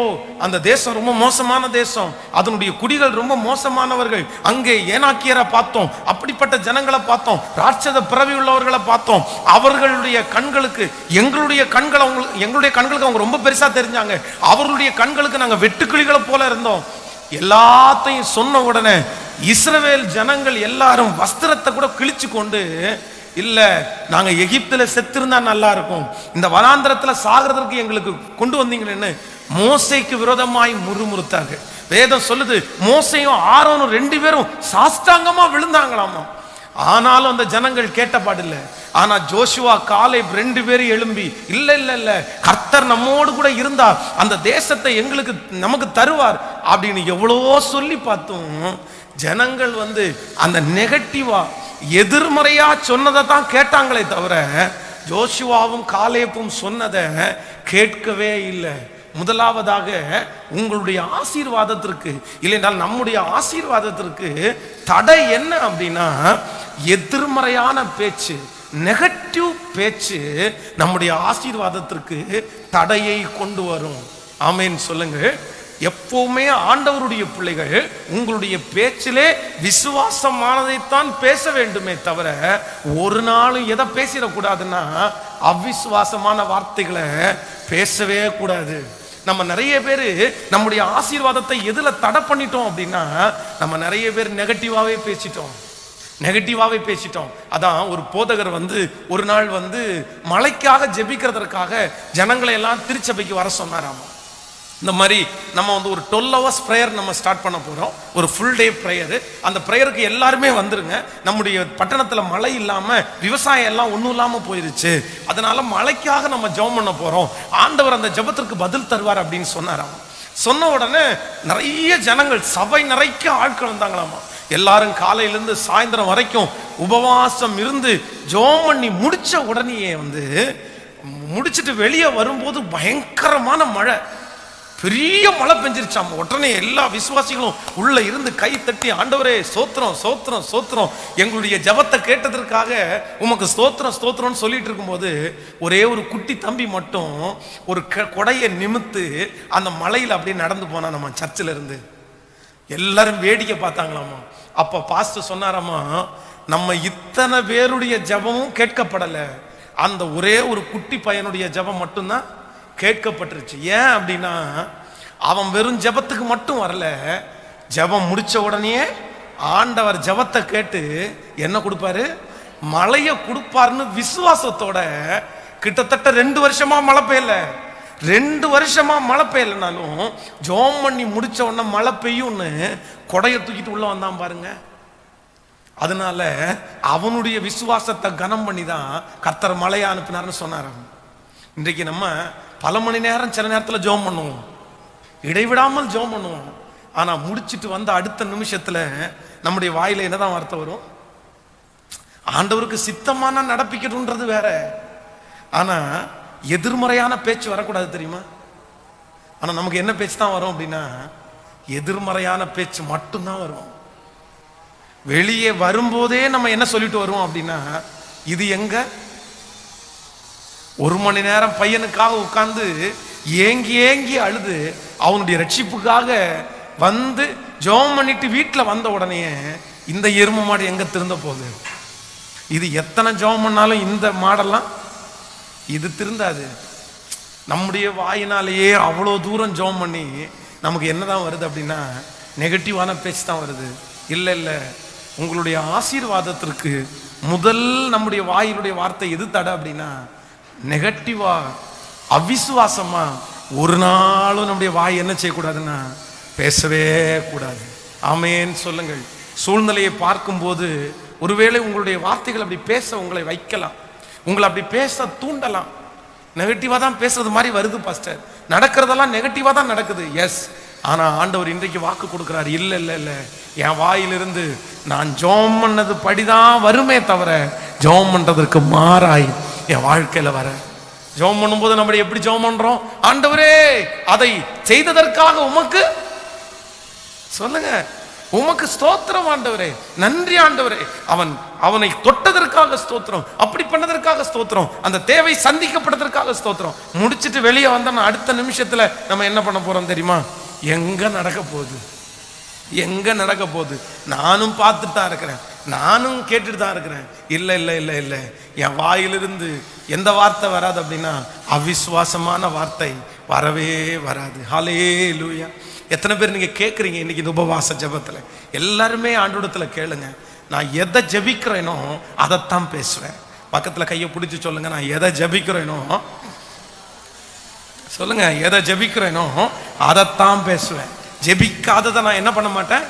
அந்த தேசம் ரொம்ப மோசமான தேசம், அதனுடைய குடிகள் ரொம்ப மோசமானவர்கள், அங்கே ஏனாக்கியரை பார்த்தோம், அப்படிப்பட்ட ஜனங்களை பார்த்தோம், ராட்சத பிறவி உள்ளவர்களை பார்த்தோம், அவர்களுடைய கண்களுக்கு எங்களுடைய கண்களுக்கு அவங்க ரொம்ப பெருசா தெரிஞ்சாங்க, அவர்களுடைய கண்களுக்கு நாங்க வெட்டுக்கிளிகளை போல இருந்தோம். எல்லாத்தையும் சொன்ன உடனே இஸ்ரவேல் ஜனங்கள் எல்லாரும் வஸ்திரத்தை கூட கிழிச்சு கொண்டு, இல்ல நாங்க எகிப்துல செத்திருந்தா நல்லா இருக்கும், இந்த வனாந்திரத்துல சாகிறதுக்கு எங்களுக்கு கொண்டு வந்தீங்களேன்னு மோசேக்கு விரோதமாய் முறுமுறுத்தார்கள். வேதம் சொல்லுது, மோசேயும் ஆரோனும் 2 பேரும் சாஷ்டாங்கமா விழுந்தாங்களாமா. ஆனாலும் அந்த ஜனங்கள் கேட்ட பாடில்ல. ஆனா ஜோஷுவா காலேப் 2 பேரும் எழும்பி, இல்ல இல்ல இல்ல, கர்த்தர் நம்மோடு கூட இருந்தா அந்த தேசத்தை எங்களுக்கு நமக்கு தருவார் அப்படின்னு எவ்வளவோ சொல்லி பார்த்தோம். ஜனங்கள் அந்த நெகட்டிவா எதிர்மறையா சொன்னதை தான் கேட்டாங்களே தவிர ஜோஷுவாவும் காலேப்பும் சொன்னதை கேட்கவே இல்லை. முதலாவதாக உங்களுடைய ஆசீர்வாதத்திற்கு இல்லைன்றால் நம்முடைய ஆசீர்வாதத்திற்கு தடை என்ன அப்படின்னா, எதிர்மறையான பேச்சு, நெகட்டிவ் பேச்சு நம்முடைய ஆசீர்வாதத்திற்கு தடையை கொண்டு வரும். ஆமென் சொல்லுங்க. எப்பவுமே ஆண்டவருடைய பிள்ளைகள் உங்களுடைய பேச்சிலே விசுவாசமானதைத்தான் பேச வேண்டுமே தவிர ஒரு நாளும் எதை பேசிடக்கூடாதுன்னா அவிசுவாசமான வார்த்தைகளை பேசவே கூடாது. நம்ம நிறைய பேர் நம்முடைய ஆசீர்வாதத்தை எதுல தடை பண்ணிட்டோம் அப்படின்னா, நம்ம நிறைய பேர் நெகட்டிவாவே பேசிட்டோம். அதான் ஒரு போதகர் ஒரு நாள் மழைக்காக ஜெபிக்கிறதற்காக ஜனங்களை எல்லாம் திருச்சபைக்கு வர சொன்னாராமா. இந்த மாதிரி நம்ம ஒரு 12 hours ப்ரேயர் நம்ம ஸ்டார்ட் பண்ண போகிறோம், ஒரு ஃபுல் டே ப்ரேயரு. அந்த ப்ரேயருக்கு எல்லாருமே வந்துருங்க. நம்முடைய பட்டணத்தில் மழை இல்லாமல் விவசாயம் எல்லாம் ஒன்றும் இல்லாமல் போயிருச்சு, அதனால மழைக்காக நம்ம ஜெபம் பண்ண போகிறோம், ஆண்டவர் அந்த ஜெபத்திற்கு பதில் தருவார் அப்படின்னு சொன்னாராம். சொன்ன உடனே நிறைய ஜனங்கள், சபை நிறைக்க ஆட்கள் வந்தாங்களாமா. எல்லாரும் காலையிலேருந்து சாயந்தரம் வரைக்கும் உபவாசம் இருந்து ஜெபம் பண்ணி முடிச்ச உடனே முடிச்சுட்டு வெளியே வரும்போது பயங்கரமான மழை, பெரிய மழை பெஞ்சிருச்சாம். உடனே எல்லா விசுவாசிகளும் உள்ள இருந்து கை தட்டி, ஆண்டவரே ஸ்தோத்திரம் ஸ்தோத்திரம் ஸ்தோத்திரம், எங்களுடைய ஜெபத்தை கேட்டதற்காக உமக்கு ஸ்தோத்திரம் ஸ்தோத்திரம்னு சொல்லிட்டு இருக்கும்போது ஒரே ஒரு குட்டி தம்பி மட்டும் ஒரு கொடையை நிமித்து அந்த மலையில் அப்படியே நடந்து போனா நம்ம சர்ச்சில் இருந்து. எல்லாரும் வேடிக்கை பார்த்தாங்களாமா. அப்ப பாஸ்டர் சொன்னாராமா, நம்ம இத்தனை பேருடைய ஜெபமும் கேட்கப்படலை, அந்த ஒரே ஒரு குட்டி பையனுடைய ஜெபம் மட்டும்தான் கேட்கப்பட்டுருச்சு. ஏன் அப்படின்னா அவன் வெறும் ஜெபத்துக்கு மட்டும் வரல, ஜெபம் முடிச்ச உடனே ஆண்டவர் ஜெபத்தை கேட்டு என்ன கொடுப்பாரு, மழையை கொடுப்பாருன்னு விசுவாசத்தோட கிட்டத்தட்ட 2 வருஷமா மழை பெய்யல. 2 வருஷமா மழை பெய்யலனாலும் ஜெபம் பண்ணி முடிச்ச உடனே மழை பெய்யும்னு கொடையை தூக்கிட்டு உள்ள வந்தான் பாருங்க. அதனால அவனுடைய விசுவாசத்தை கனம் பண்ணி தான் கர்த்தர் மழையை அனுப்பினார்னு சொன்னார். இன்றைக்கு நம்ம பல மணி நேரம் சில நேரத்தில் ஜெபம் பண்ணுவோம், இடைவிடாமல் ஜெபம் பண்ணுவோம். ஆனா முடிச்சிட்டு வந்த அடுத்த நிமிஷத்துல நம்முடைய வாயில என்னதான் வார்த்தை வரும், ஆண்டவருக்கு சித்தமான நடப்பிக்கணும்ன்றது வேற. ஆனா எதிர்மறையான பேச்சு வரக்கூடாது தெரியுமா? ஆனா நமக்கு என்ன பேச்சு தான் வரும் அப்படின்னா, எதிர்மறையான பேச்சு மட்டும்தான் வரும். வெளியே வரும்போதே நம்ம என்ன சொல்லிட்டு வருவோம் அப்படின்னா, இது எங்க 1 மணி நேரம் பையனுக்காக உட்கார்ந்து ஏங்கி ஏங்கி அழுது அவனுடைய ரட்சிப்புக்காக வந்து ஜெபம் பண்ணிட்டு வீட்டில் வந்த உடனே இந்த எருமை மாடு எங்க திருந்த போகுது? இது எத்தனை ஜெபம் பண்ணாலும் இந்த மாடெல்லாம் இது திருந்தாது. நம்முடைய வாயினாலேயே அவ்வளோ தூரம் ஜெபம் பண்ணி நமக்கு என்னதான் வருது அப்படின்னா, நெகட்டிவான பேச்சு தான் வருது. இல்லை இல்லை, உங்களுடைய ஆசீர்வாதத்திற்கு முதல் நம்முடைய வாயினுடைய வார்த்தை எது தடை அப்படின்னா, நெகட்டிவா அவிசுவாசமா ஒரு நாளும் நம்முடைய வாய் என்ன செய்யக்கூடாதுன்னா பேசவே கூடாது. ஆமேன் சொல்லுங்கள். சூழ்நிலையை பார்க்கும்போது ஒருவேளை உங்களுடைய வார்த்தைகள் அப்படி பேச உங்களை வைக்கலாம், உங்களை அப்படி பேச தூண்டலாம். நெகட்டிவா தான் பேசுறது மாதிரி வருது பாஸ்டர், நடக்கிறதெல்லாம் நெகட்டிவா தான் நடக்குது. எஸ், ஆனா ஆண்டவர் இன்றைக்கு வாக்கு கொடுக்கிறார், இல்ல இல்ல இல்ல, என் வாயிலிருந்து நான் ஜெபம் பண்ணது படிதான் வருமே தவிர ஜெபம் பண்றதற்கு மாறாய் என் வாழ்க்கையில வர. ஜெபம் பண்ணும்போது நம்ம எப்படி ஜெபம் பண்றோம், ஆண்டவரே அதை செய்ததற்காக உமக்கு சொல்லுங்க, உமக்கு ஸ்தோத்திரம் ஆண்டவரே, நன்றி ஆண்டவரே, அவனை தொட்டதற்காக ஸ்தோத்திரம், அப்படி பண்ணதற்காக ஸ்தோத்திரம், அந்த தேவை சந்திக்கப்பட்டதற்காக ஸ்தோத்திரம். முடிச்சிட்டு வெளியே வந்தோம்னா அடுத்த நிமிஷத்துல நம்ம என்ன பண்ண போறோம் தெரியுமா? எங்க நடக்க போகுது, எங்க நடக்க போகுது? நானும் பார்த்துட்டு தான் இருக்கிறேன், நானும் கேட்டுட்டு தான் இருக்கிறேன். இல்லை இல்லை இல்லை இல்லை, என் வாயிலிருந்து எந்த வார்த்தை வராது அப்படின்னா அவிசுவாசமான வார்த்தை வரவே வராது. ஹல்லேலூயா. எத்தனை பேர் நீங்க கேட்குறீங்க இன்னைக்கு இந்த உபவாச ஜெபத்துல? எல்லாருமே ஆண்டவரிடத்துல கேளுங்க, நான் எதை ஜெபிக்கிறேனோ அதைத்தான் பேசுவேன். பக்கத்துல கையை பிடிச்சி சொல்லுங்க, நான் எதை ஜெபிக்கிறேனோ சொல்லுங்க, எதை ஜெபிக்கிறேனோ அதைத்தான் பேசுவேன். ஜெபிக்காததை நான் என்ன பண்ண மாட்டேன்,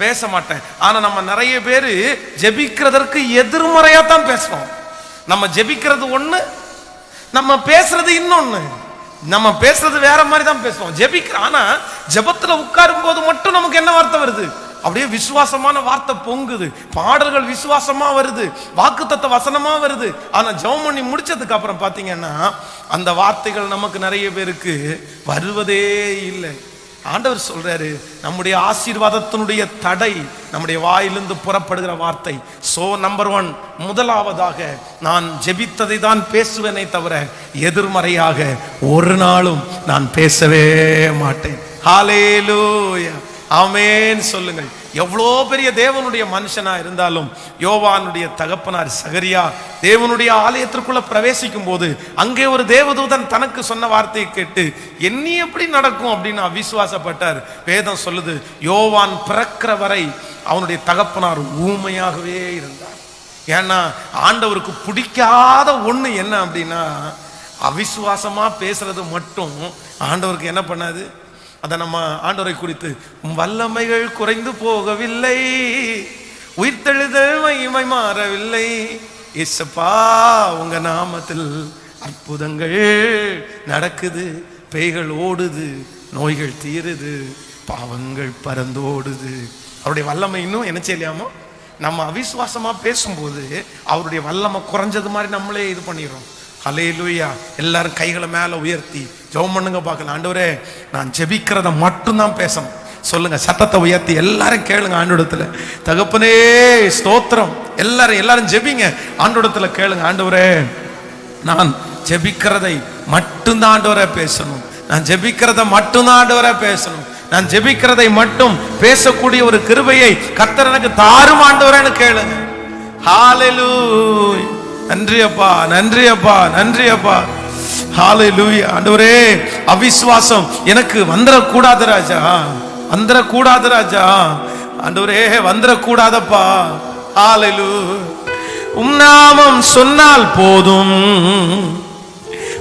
பேச மாட்டேன். ஆனா நம்ம நிறைய பேரு ஜெபிக்கிறதற்கு எதிர்மறையா தான் பேசுறோம். நம்ம ஜெபிக்கிறது ஒண்ணு, நம்ம பேசுறது இன்னொன்னு. நம்ம பேசுறது வேற மாதிரி தான் பேசுவோம். ஆனா ஜெபத்துல உட்காரும் போது மட்டும் நமக்கு என்ன வார்த்தை வருது? அப்படியே விசுவாசமான வார்த்தை பொங்குது, பாடல்கள் விசுவாசமா வருது, வாக்குத்தத்த வசனமா வருது. ஆனா ஜெபம் பண்ணி முடிச்சதுக்கு அப்புறம் பாத்தீங்கன்னா அந்த வார்த்தைகள் நமக்கு நிறைய பேருக்கு வருவதே இல்லை. ஆண்டவர் சொல்றாரு, நம்முடைய ஆசீர்வாதத்தினுடைய தடை நம்முடைய வாயிலிருந்து புறப்படுகிற வார்த்தை. சோ நம்பர் 1, முதலாவதாக நான் ஜெபித்ததை தான் பேசுவேனே தவிர எதிர்மறையாக ஒரு நாளும் நான் பேசவே மாட்டேன். ஹல்லேலூயா, ஆமென் சொல்லுங்கள். எவ்வளோ பெரிய தேவனுடைய மனுஷனா இருந்தாலும், யோவானுடைய தகப்பனார் சகரியா தேவனுடைய ஆலயத்திற்குள்ள பிரவேசிக்கும் போது அங்கே ஒரு தேவதூதன் தனக்கு சொன்ன வார்த்தையை கேட்டு என்னி எப்படி நடக்கும் அப்படின்னு அவிசுவாசப்பட்டார். வேதம் சொல்லுது, யோவான் பிறக்கிற வரை அவனுடைய தகப்பனார் ஊமையாகவே இருந்தார். ஏன்னா ஆண்டவருக்கு பிடிக்காத ஒண்ணு என்ன அப்படின்னா, அவிசுவாசமா பேசுறது மட்டும் ஆண்டவருக்கு என்ன பண்ணாது. அதை நம்ம ஆண்டவரை குறித்து, வல்லமைகள் குறைந்து போகவில்லை, உயிர்த்தெழுதல் மகிமை மாறவில்லை, இயேசுப்பா உங்க நாமத்தில் அற்புதங்கள் நடக்குது, பேய்கள் ஓடுது, நோய்கள் தீருது, பாவங்கள் பறந்தோடுது. அவருடைய வல்லமை இன்னும் என்ன செய்யலாமோ. நம்ம அவிசுவாசமா பேசும்போது அவருடைய வல்லமை குறைஞ்சது மாதிரி நம்மளே இது பண்ணிடுறோம். ஹல்லேலூயா. எல்லாரும் கைகளை மேல உயர்த்தி ஜெபம் பண்ணுங்க பார்க்கலாம். ஆண்டவரே, நான் ஜெபிக்கிறத மட்டும்தான் பேசணும் சொல்லுங்க. சத்தத்தை உயர்த்தி எல்லாரும் கேளுங்க ஆண்டவரத்துல. தகப்பனே ஸ்தோத்திரம். எல்லாரும் ஜெபிங்க, ஆண்டவரத்துல கேளுங்க. ஆண்டவரே, நான் ஜெபிக்கிறதை மட்டும்தான் ஆண்டவரே பேசணும். நான் ஜெபிக்கிறத மட்டும்தான் ஆண்டவரே பேசணும். நான் ஜெபிக்கிறதை மட்டும் பேசக்கூடிய ஒரு கிருபையை கர்த்தர் எனக்கு தாரும் ஆண்டவரேன்னு கேளுங்க. ஹல்லேலூயா. நன்றி அப்பா, நன்றி அப்பா, நன்றி அப்பா. ஹல்லேலூயா. ஆண்டவரே, அவிசுவாசம் எனக்கு வந்துடக்கூடாது ராஜா, வந்துடக்கூடாது ராஜா. ஆண்டவரே, வந்துடக்கூடாதப்பா. ஹல்லேலூயா. உம் நாமம் சொன்னால் போதும்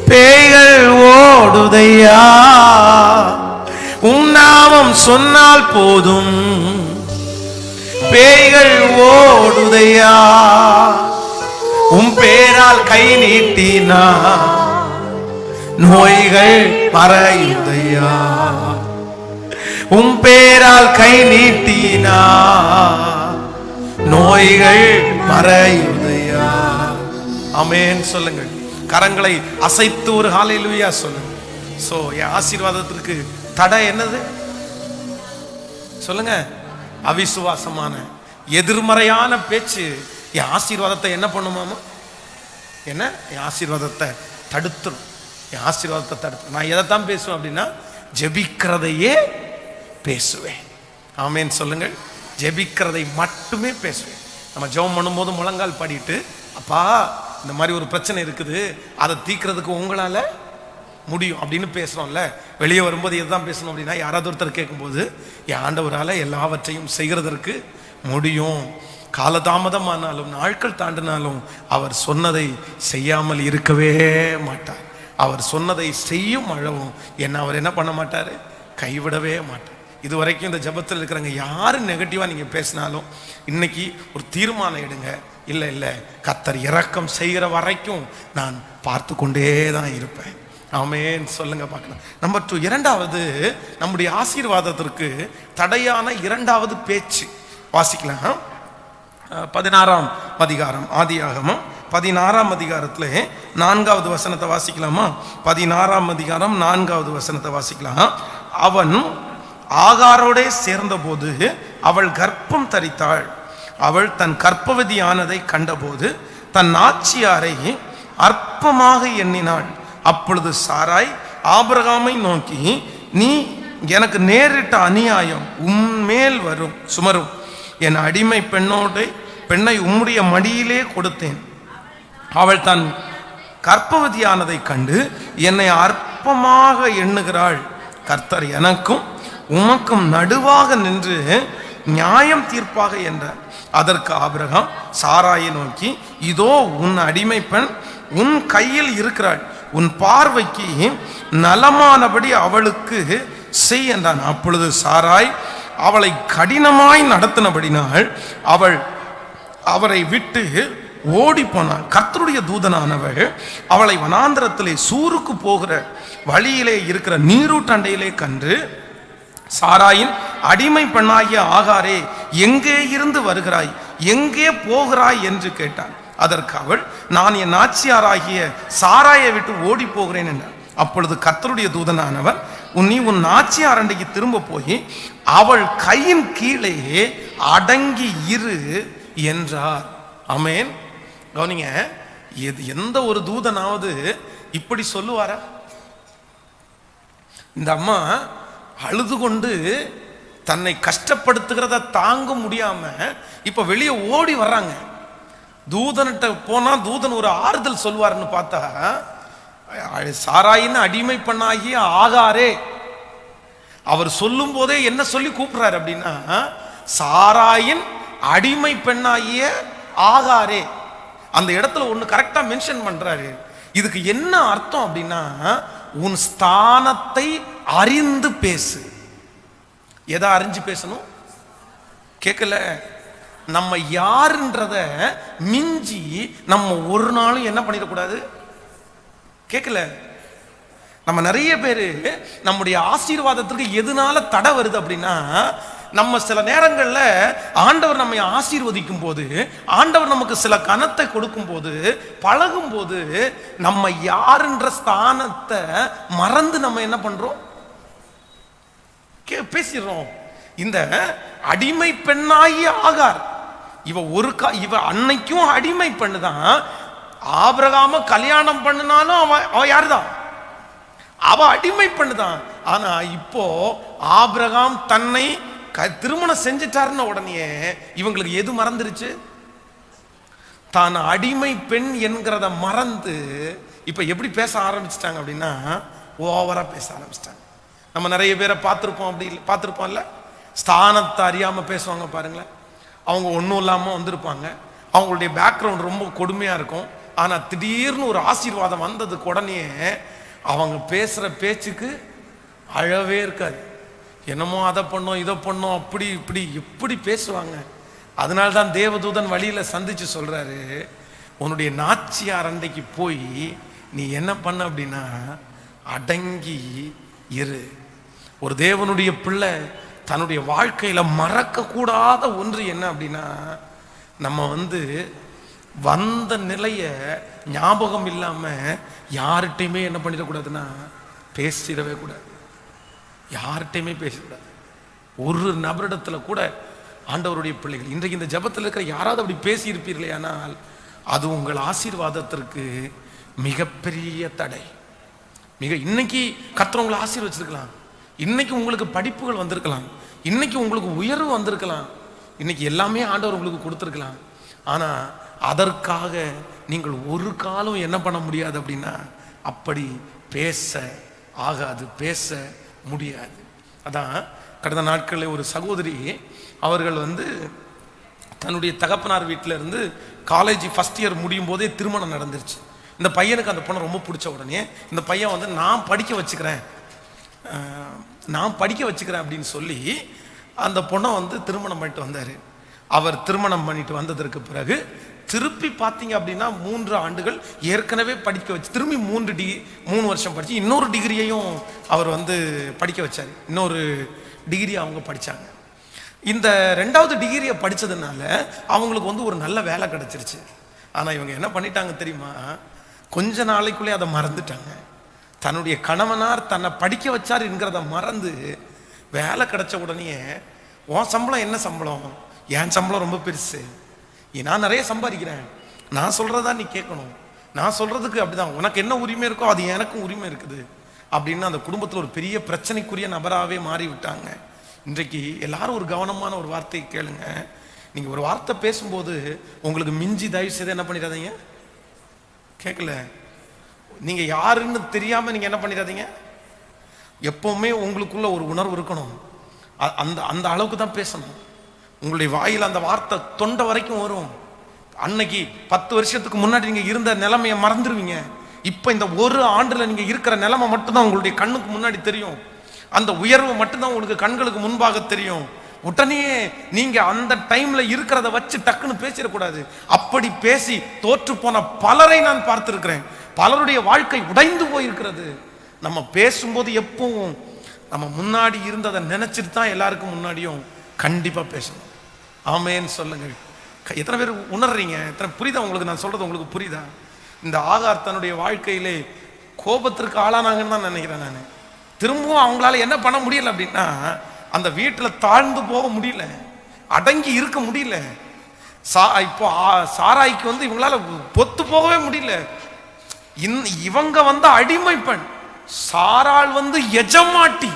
பேய்கள் ஓடுதையா. உம் நாமம் சொன்னால் போதும் பேய்கள் ஓடுதையா. உம் பேரால் கை நீட்டினா நோய்கள் மறையுதையா. உம் பேரால் கை நீட்டினா நோய்கள் மறையுதையா. ஆமென் சொல்லுங்கள். கரங்களை அசைத்து ஒரு ஹல்லேலூயா சொல்லுங்க. சோ என் ஆசீர்வாதத்திற்கு தடை என்னது சொல்லுங்க? அவிசுவாசமான எதிர்மறையான பேச்சு என் ஆசீர்வாதத்தை என்ன பண்ணுமாமா? என்ன? என் ஆசீர்வாதத்தை தடுத்துரும். என் ஆசீர்வாதத்தை தடுத்து நான் எதைத்தான் பேசுவேன் அப்படின்னா ஜெபிக்கிறதையே பேசுவேன். ஆமென் சொல்லுங்கள். ஜெபிக்கிறதை மட்டுமே பேசுவேன். நம்ம ஜெபம் பண்ணும்போது முழங்கால் பாடிட்டு, அப்பா இந்த மாதிரி ஒரு பிரச்சனை இருக்குது, அதை தீர்க்கிறதுக்கு உங்களால முடியும் அப்படின்னு பேசுறோம்ல. வெளியே வரும்போது எதுதான் பேசணும் அப்படின்னா, யாராவது ஒருத்தர் கேட்கும்போது என் ஆண்டவரால எல்லாவற்றையும் செய்கிறதற்கு முடியும். காலதாமதமானாலும் நாட்கள் தாண்டினாலும் அவர் சொன்னதை செய்யாமல் இருக்கவே மாட்டார். அவர் சொன்னதை செய்யும் அளவும் என்ன அவர் என்ன பண்ண மாட்டாரு? கைவிடவே மாட்டார். இது வரைக்கும் இந்த ஜெபத்தில் இருக்கிறவங்க யாரு நெகட்டிவா நீங்க பேசினாலும் இன்னைக்கு ஒரு தீர்மானம் எடுங்க. இல்லை இல்லை, கர்த்தர் இரக்கம் செய்கிற வரைக்கும் நான் பார்த்து கொண்டே தான் இருப்பேன். ஆமென் சொல்லுங்க பார்க்கலாம். நம்பர் 2, இரண்டாவது நம்முடைய ஆசீர்வாதத்திற்கு தடையான இரண்டாவது பேச்சு வாசிக்கலாம். 16ஆம் அதிகாரம், ஆதியாகமம் 16ஆம் அதிகாரத்துல 4வது வசனத்தை வாசிக்கலாமா? 16ஆம் அதிகாரம் 4வது வசனத்தை வாசிக்கலாம். அவன் ஆகாரோடே சேர்ந்த போது அவள் கர்ப்பம் தரித்தாள். அவள் தன் கர்ப்பவதியானதை கண்டபோது தன் நாச்சியாரை அற்பமாக எண்ணினாள். அப்பொழுது சாராய் ஆபிரகாமை நோக்கி, நீ எனக்கு நேரிட்ட அநியாயம் உம்மேல் வரும் சுமரும். என் அடிமை பெண்ணை உம்முடைய மடியிலே கொடுத்தேன். அவள் தன் கர்ப்பவதியானதை கண்டு என்னை அற்பமாக எண்ணுகிறாள். கர்த்தர் எனக்கும் உமக்கும் நடுவாக நின்று நியாயம் தீர்ப்பாக என்றார். அதற்கு ஆபிரகாம் சாராயை நோக்கி, இதோ உன் அடிமை பெண் உன் கையில் இருக்கிறாள், உன் பார்வைக்கு நலமானபடி அவளுக்கு செய் என்றான். அப்பொழுது சாராய் அவளை கடினமாய் நடத்தினபடினால் அவரை விட்டு ஓடி போனாள். கர்த்தருடைய தூதனானவள் அவளை வனாந்திரத்திலே சூருக்கு போகிற வழியிலே இருக்கிற நீரூற்றண்டையிலே கண்டு, சாராயின் அடிமை பெண்ணாகிய ஆகாரே, எங்கே இருந்து வருகிறாய், எங்கே போகிறாய் என்று கேட்டான். அதற்கு அவள், நான் என் நாச்சியாராகிய சாராயை விட்டு ஓடி போகிறேன் என்றார். அப்பொழுது கர்த்தருடைய தூதனானவர், நீ உன் நாச்சியார் அண்டைக்கு திரும்ப போய் அவள் கையின் கீழே அடங்கி இரு என்றார். ஆமென். கவனிங்க, எந்த ஒரு தூதனாவது இப்படி சொல்லுவாரா? இந்த அம்மா அழுது கொண்டு தன்னை கஷ்டப்படுத்துகிறத தாங்க முடியாம இப்ப வெளியே ஓடி வர்றாங்க. தூதன்கிட்ட போனா தூதன் ஒரு ஆறுதல் சொல்வார்னு பார்த்தா, சாராயின் அடிமை பெண்ணாகிய ஆகாரே, அவர் சொல்லும் போதே என்ன சொல்லி கூப்பிடுறாரு அப்படின்னா, சாராயின் அடிமை பெண்ணாகிய ஆகாரே. அந்த இடத்துல ஒண்ணு கரெக்டா மென்ஷன் பண்றாரு. இதுக்கு என்ன அர்த்தம் அப்படின்னா, உன் ஸ்தானத்தை அறிந்து பேசு. எதை அறிஞ்சு பேசணும்? கேட்கல, நம்ம யாருன்றத மிஞ்சி நம்ம ஒரு நாளும் என்ன பண்ணிடக்கூடாது. கேட்கல, நம்ம நிறைய பேரு நம்முடைய ஆசீர்வாதத்திற்கு எதனால தடை வருது அப்படின்னா, நம்ம சில நேரங்கள்ல ஆண்டவர் நம்மை ஆசீர்வதிக்கும் போது, ஆண்டவர் நமக்கு சில கனத்தை கொடுக்கும் போது, பழகும் போது, நம்ம யாருன்ற ஸ்தானத்தை மறந்து நம்ம என்ன பண்றோம், பேசிடுறோம். இந்த அடிமை பெண்ணாகி ஆகார், இவ அன்னைக்கும் அடிமை பெண்ணுதான். ஆபிரகாம கல்யாணம் பண்ணினாலும் அவ யாருதான், அவ அடிமை பெண்ணுதான். ஆனா இப்போ ஆபிரகாம் தன்னை திருமணம் செஞ்சிட்டாருன்னு உடனே இவங்களுக்கு எது மறந்துருச்சு, தான் அடிமை பெண் என்கிறத மறந்து இப்ப எப்படி பேச ஆரம்பிச்சிட்டாங்க அப்படின்னா, ஓவரா பேச ஆரம்பிச்சிட்டாங்க. நம்ம நிறைய பேரை பார்த்துருப்போம்ல, ஸ்தானத்தை அறியாம பேசுவாங்க பாருங்களேன். அவங்க ஒன்றும் இல்லாமல் வந்திருப்பாங்க, அவங்களுடைய பேக்ரவுண்ட் ரொம்ப கொடுமையா இருக்கும். ஆனா திடீர்னு ஒரு ஆசீர்வாதம் வந்ததுக்கு உடனே அவங்க பேசுற பேச்சுக்கு அழவே இருக்காது. என்னமோ அதை பண்ணோம் இதை பண்ணோம் அப்படி இப்படி எப்படி பேசுவாங்க. அதனால்தான் தேவதூதன் வழியில சந்திச்சு சொல்றாரு, உன்னுடைய நாச்சியார் அண்டைக்கு போய் நீ என்ன பண்ண அப்படின்னா அடங்கி இரு. ஒரு தேவனுடைய பிள்ளை தன்னுடைய வாழ்க்கையில மறக்க கூடாத ஒன்று என்ன அப்படின்னா, நம்ம வந்த நிலைய ஞாபகம் இல்லாம யார்கிட்டையுமே என்ன பண்ணிடக்கூடாதுன்னா பேசிடவே கூடாது. யார்கிட்டையுமே பேசக்கூடாது. ஒரு நபரிடத்துல கூட ஆண்டவருடைய பிள்ளைகள் இன்றைக்கு இந்த ஜெபத்தில் இருக்கிற யாராவது அப்படி பேசி இருப்பீர்களே, ஆனால் அது உங்கள் ஆசீர்வாதத்திற்கு மிகப்பெரிய தடை. இன்னைக்கு கர்த்தர் உங்களை ஆசீர்வச்சிருக்கலாம், இன்னைக்கு உங்களுக்கு படிப்புகள் வந்திருக்கலாம், இன்னைக்கு உங்களுக்கு உயர்வு வந்திருக்கலாம், இன்னைக்கு எல்லாமே ஆண்டவர் உங்களுக்கு கொடுத்துருக்கலாம். ஆனா அதற்காக நீங்கள் ஒரு காலம் என்ன பண்ண முடியாது அப்படின்னா அப்படி பேச ஆகாது, பேச முடியாது. அதான் கடந்த நாட்களில் ஒரு சகோதரி அவர்கள் தன்னுடைய தகப்பனார் வீட்டில இருந்து காலேஜ் ஃபர்ஸ்ட் இயர் முடியும் போதே திருமணம் நடந்துருச்சு. இந்த பையனுக்கு அந்த பொண்ணை ரொம்ப பிடிச்ச உடனே இந்த பையன் நான் படிக்க வச்சுக்கிறேன் அப்படின்னு சொல்லி அந்த பொண்ணை திருமணம் பண்ணிட்டு வந்தார். அவர் திருமணம் பண்ணிட்டு வந்ததற்கு பிறகு திருப்பி பார்த்தீங்க அப்படின்னா 3 ஆண்டுகள் ஏற்கனவே படிக்க வச்சு, திரும்பி 3 வருஷம் படிச்சு இன்னொரு டிகிரியையும் அவர் படிக்க வச்சார். இன்னொரு டிகிரி அவங்க படிச்சாங்க. இந்த 2வது டிகிரியை படிச்சதுனால அவங்களுக்கு ஒரு நல்ல வேலை கிடைச்சிருச்சு. ஆனா இவங்க என்ன பண்ணிட்டாங்க தெரியுமா, கொஞ்ச நாளைக்குள்ளே அதை மறந்துட்டாங்க. தன்னுடைய கணவனார் தன்னை படிக்க வச்சார் என்கிறத மறந்து வேலை கிடைச்ச உடனே உன் சம்பளம் என்ன சம்பளம், என் சம்பளம் ரொம்ப பெருசு, நான் நிறைய சம்பாதிக்கிறேன், நான் சொல்றதா நீ கேட்கணும், நான் சொல்றதுக்கு அப்படிதான், உனக்கு என்ன உரிமை இருக்கோ அது எனக்கும் உரிமை இருக்குது அப்படின்னு அந்த குடும்பத்தில் ஒரு பெரிய பிரச்சனைக்குரிய நபராகவே மாறி விட்டாங்க. இன்றைக்கு எல்லாரும் ஒரு கவனமான ஒரு வார்த்தையை கேளுங்க. நீங்க ஒரு வார்த்தை பேசும்போது உங்களுக்கு மிஞ்சி தயவு செய்து என்ன பண்ணிடாதீங்க, கேட்கல, நீங்க யாருன்னு தெரியாம நீங்க என்ன பண்ணிடாதீங்க. எப்பவுமே உங்களுக்குள்ள ஒரு உணர்வு இருக்கணும், அந்த அந்த அளவுக்கு தான் பேசணும். உங்களுடைய வாயில் அந்த வார்த்தை தொண்டை வரைக்கும் வரும். அன்னைக்கு 10 வருஷத்துக்கு முன்னாடி நீங்க இருந்த நிலைமையை மறந்துடுவீங்க. இப்ப இந்த ஒரு ஆண்டுல நீங்க இருக்கிற நிலைமை மட்டும்தான் உங்களுடைய கண்ணுக்கு முன்னாடி தெரியும். அந்த உயர்வு மட்டும்தான் உங்களுக்கு கண்களுக்கு முன்பாக தெரியும். உடனே நீங்க அந்த டைம்ல இருக்கிறத வச்சு டக்குன்னு பேசிடக்கூடாது. அப்படி பேசி தோற்று போன பலரை நான் பார்த்திருக்கிறேன். பலருடைய வாழ்க்கை உடைந்து போயிருக்கிறது. நம்ம பேசும்போது எப்பவும் நம்ம முன்னாடி இருந்ததை நினைச்சிட்டு தான் எல்லாருக்கும் முன்னாடியும் கண்டிப்பா பேசணும். ஆமேன்னு சொல்லுங்க. எத்தனை பேர் உணர்றீங்க? எத்தனை புரியுதா உங்களுக்கு? நான் சொல்றது உங்களுக்கு புரியுதா? இந்த ஆகார் தன்னுடைய வாழ்க்கையிலே கோபத்திற்கு ஆளானாங்கன்னு தான் நினைக்கிறேன் நான். திரும்பவும் அவங்களால என்ன பண்ண முடியல அப்படின்னா, அந்த வீட்டில் தாழ்ந்து போக முடியல, அடங்கி இருக்க முடியல. இப்போ சாராய்க்கு இவங்களால பொத்து போகவே முடியல. இவங்க அடிமை பெண், சாராள் எஜமாட்டி,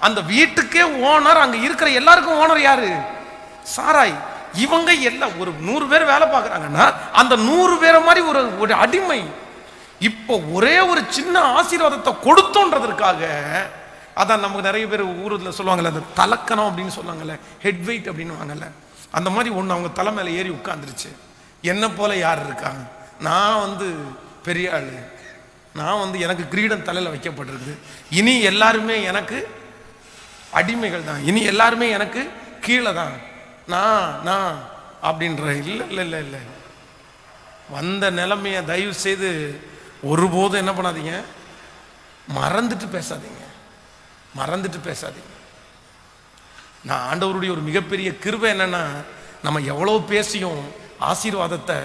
அந்த வீட்டுக்கே ஓனர், அங்க இருக்கிற எல்லாருக்கும் ஓனர் யாரு? சாராய். இவங்க எல்லாம் ஒரு 100 பேர் வேலை பார்க்கறாங்கன்னா அந்த 100 பேரை மாதிரி ஒரு அடிமை. இப்போ ஒரே ஒரு சின்ன ஆசீர்வாதத்தை கொடுத்தோன்றதற்காக, அதான் நமக்கு நிறைய பேர் ஊருல சொல்லுவாங்கல்ல, அந்த தலக்கணம் அப்படின்னு சொல்லுவாங்கல்ல, ஹெட் வெயிட் அப்படின்னு வாங்கல்ல, அந்த மாதிரி ஒன்று அவங்க தலை மேல ஏறி உட்கார்ந்துருச்சு. என்ன போல யார் இருக்காங்க? நான் பெரிய ஆளு, நான் எனக்கு கிரீடம் தலையில வைக்கப்பட்டிருக்கு, இனி எல்லாருமே எனக்கு அடிமைகள் தான், இனி எல்லாருமே எனக்கு கீழே தான், நான் அப்படின்ற. இல்லை இல்லை இல்லை இல்லை, வந்த நிலைமைய தயவு செய்து ஒருபோதும் என்ன பண்ணாதீங்க, மறந்துட்டு பேசாதீங்க, மறந்துட்டு பேசாதீங்க. நான் ஆண்டவருடைய ஒரு மிகப்பெரிய கிருபை என்னன்னா, நம்ம எவ்வளோ பேசியும் ஆசீர்வாதத்தை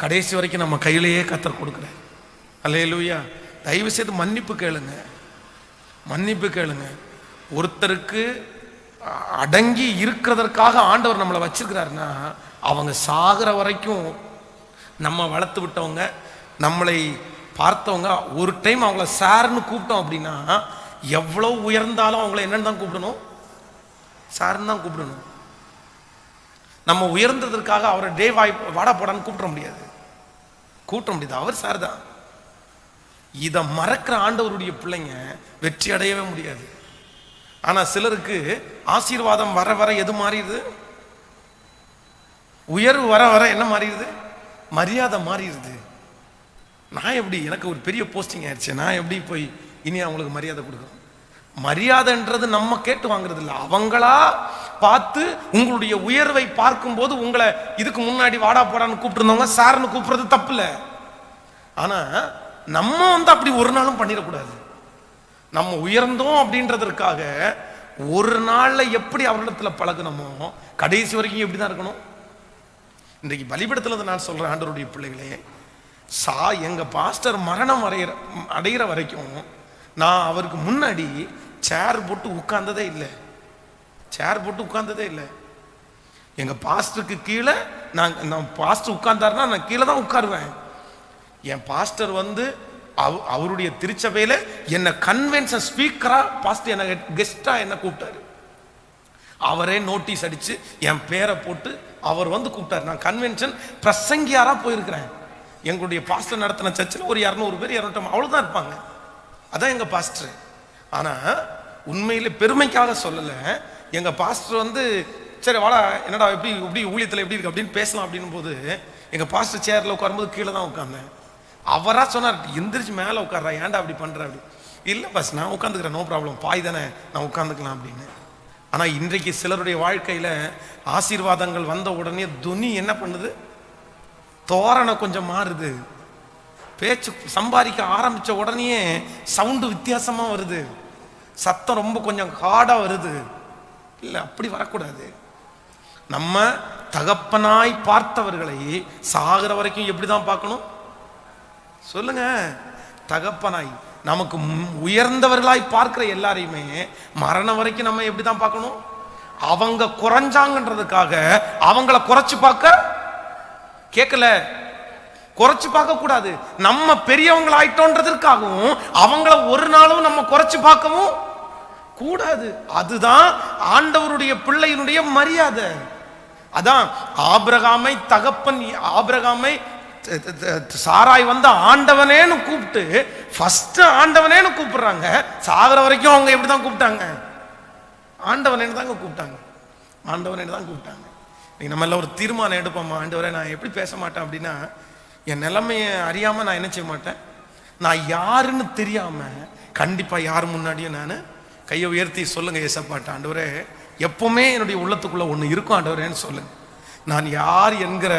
கடைசி வரைக்கும் நம்ம கையிலேயே கர்த்தர் கொடுக்குறார். அல்லேலூயா. தயவு செய்து மன்னிப்பு கேளுங்க, மன்னிப்பு கேளுங்க. ஒருத்தருக்கு அடங்கி இருக்கிறதற்காக ஆண்டவர் நம்மளை வச்சிருக்கிறாருன்னா, அவங்க சாகிற வரைக்கும் நம்ம வளர்த்து விட்டவங்க, நம்மளை பார்த்தவங்க, ஒரு டைம் அவங்கள சார்னு கூப்பிட்டோம் அப்படின்னா, எவ்வளோ உயர்ந்தாலும் அவங்கள என்னன்னு தான் கூப்பிடணும்? சார்னு தான் கூப்பிடணும். நம்ம உயர்ந்ததற்காக அவரை டே வாடா போடான்னு கூப்பிட முடியாது, கூப்பிட முடியாது. அவர் சார் தான். இதை மறக்கிற ஆண்டவருடைய பிள்ளைங்க வெற்றி அடையவே முடியாது. ஆனா சிலருக்கு ஆசீர்வாதம் வர வர எது மாறிடுது? உயர்வு வர வர என்ன மாறிடுது? மரியாதை மாறிடுது. நான் எப்படி, எனக்கு ஒரு பெரிய போஸ்டிங் ஆயிடுச்சு, நான் எப்படி போய் இனி அவங்களுக்கு மரியாதை கொடுக்கணும்? மரியாதைன்றது நம்ம கேட்டு வாங்குறது இல்லை, அவங்களா பார்த்து உங்களுடைய உயர்வை பார்க்கும்போது உங்களை இதுக்கு முன்னாடி வாடா போடான்னு கூப்பிட்டுருந்தவங்க சார்னு கூப்பிடுறது தப்பு இல்லை. ஆனா நம்ம அப்படி ஒரு நாளும் பண்ணிடக்கூடாது. நம்ம உயர்ந்தோம் அப்படின்றதற்காக ஒரு நாள்ல எப்படி அவரிடத்துல பழகணுமோ கடைசி வரைக்கும் எப்படிதான் இருக்கணும். இன்றைக்கு பலிபீடத்துல நான் சொல்றேன், ஆண்டவருடைய பிள்ளைகளே, எங்க பாஸ்டர் மரணம் அடைகிற வரைக்கும் நான் அவருக்கு முன்னாடி சேர் போட்டு உட்கார்ந்ததே இல்லை, சேர் போட்டு உட்கார்ந்ததே இல்லை. எங்க பாஸ்டருக்கு கீழே நான் பாஸ்டர் உட்கார்ந்தாருன்னா நான் கீழே தான் உட்காருவேன். என் பாஸ்டர் அவருடைய திருச்சபையில என்ன கன்வென்ஷன் ஸ்பீக்கரா பாஸ்டர் என்ன கெஸ்டா என்ன கூப்பிட்டாரு. அவரே நோட்டீஸ் அடிச்சு என் பேரை போட்டு அவர் கூப்பிட்டாரு. நான் கன்வென்ஷன் பிரசங்கியாரா போயிருக்கிறேன். எங்களுடைய பாஸ்டர் நடத்தின சர்ச்சில் ஒரு 200 பேர் 200 அவ்வளவுதான் இருப்பாங்க. அதான் எங்க பாஸ்டர். ஆனா உண்மையிலே பெருமைக்காக சொல்லல. எங்க பாஸ்டர் சரி வாடா என்னடா எப்படி ஊழியத்தில் எப்படி இருக்கு அப்படின்னு பேசலாம் அப்படின்னும் போது எங்க பாஸ்டர் சேர்ல உட்காரும்போது கீழே தான் உட்கார்ந்தேன். அவரா சொன்னார், எந்திரிச்சு மேலே உட்கார்றா, ஏன்டா அப்படி பண்ற? அப்படி இல்லை பஸ், நான் உட்காந்துக்கிறேன், நோ ப்ராப்ளம், பாய் தானே, நான் உட்காந்துக்கலாம் அப்படின்னு. ஆனா இன்றைக்கு சிலருடைய வாழ்க்கையில ஆசீர்வாதங்கள் வந்த உடனே துனி என்ன பண்ணுது? தோரணை கொஞ்சம் மாறுது. பேச்சு சம்பாதிக்க ஆரம்பிச்ச உடனே சவுண்டு வித்தியாசமா வருது, சத்தம் ரொம்ப கொஞ்சம் காடா வருது. இல்லை, அப்படி வரக்கூடாது. நம்ம தகப்பனாய் பார்த்தவர்களை சாகிற வரைக்கும் எப்படிதான் பார்க்கணும் சொல்லுங்க? தகப்பனாய் நமக்கு உயர்ந்தவர்களாய் பார்க்கிற எல்லாரையுமே மரணம் வரைக்கும் நம்ம எப்படிதான் பார்க்கணும்? அவங்க குறைஞ்சாங்கன்றதுக்காக அவங்கள குறைச்சு பார்க்க கேட்கல, குறைச்சு பார்க்க கூடாது. நம்ம பெரியவங்களாயிட்டோன்றதற்காகவும் அவங்கள ஒரு நாளும் நம்ம குறைச்சு பார்க்கவும் கூடாது. அதுதான் ஆண்டவருடைய பிள்ளையினுடைய மரியாதை. அதான் ஆபிரகாமை சாராய் ஆண்டவனேன்னு கூப்பிட்டு ஃபர்ஸ்ட் ஆண்டவனேன்னு கூப்பிடுறாங்க. சாகர வரைக்கும் அவங்க எப்படிதான் கூப்பிட்டாங்க? ஆண்டவனேன்னு தாங்க கூப்பிட்டாங்க, ஆண்டவனேன்னு தான் கூப்பிட்டாங்க. நீங்க நம்ம எல்லாம் ஒரு தீர்மானம் எடுப்போமா, ஆண்டவரே நான் எப்படி பேச மாட்டேன் அப்படின்னா, என் நிலைமையை அறியாம நான் என்ன செய்ய மாட்டேன், நான் யாருன்னு தெரியாம கண்டிப்பா யார் முன்னாடியும் நான் கையை உயர்த்தி சொல்லுங்க ஏசப்பாட்ட, ஆண்டவரே எப்பவுமே என்னுடைய உள்ளத்துக்குள்ள ஒண்ணு இருக்கும் ஆண்டவரேன்னு சொல்லுங்க. நான் யார் என்கிற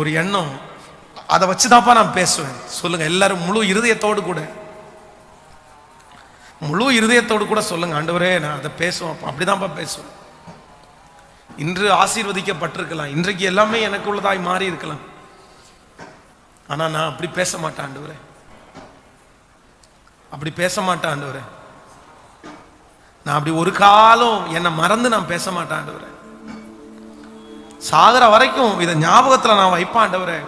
ஒரு எண்ணம், அதை வச்சுதான்ப்பா நான் பேசுவேன் சொல்லுங்க. எல்லாரும் முழு இருதயத்தோடு கூட சொல்லுங்க, ஆண்டவரே நான் அதை பேசுவேன், அப்படிதான்ப்பா பேசுவேன். இன்று ஆசீர்வதிக்கப்பட்டிருக்கலாம், இன்றைக்கு எல்லாமே எனக்கு உள்ளதாய் மாறி இருக்கலாம், ஆனா நான் அப்படி பேச மாட்டேன் ஆண்டவரே, அப்படி பேச மாட்டேன் ஆண்டவரே. நான் அப்படி ஒரு காலம் என்னை மறந்து நான் பேச மாட்டேன் ஆண்டவரே. சாகர வரைக்கும் இதை ஞாபகத்துல நான் வைப்பேன் ஆண்டவரே.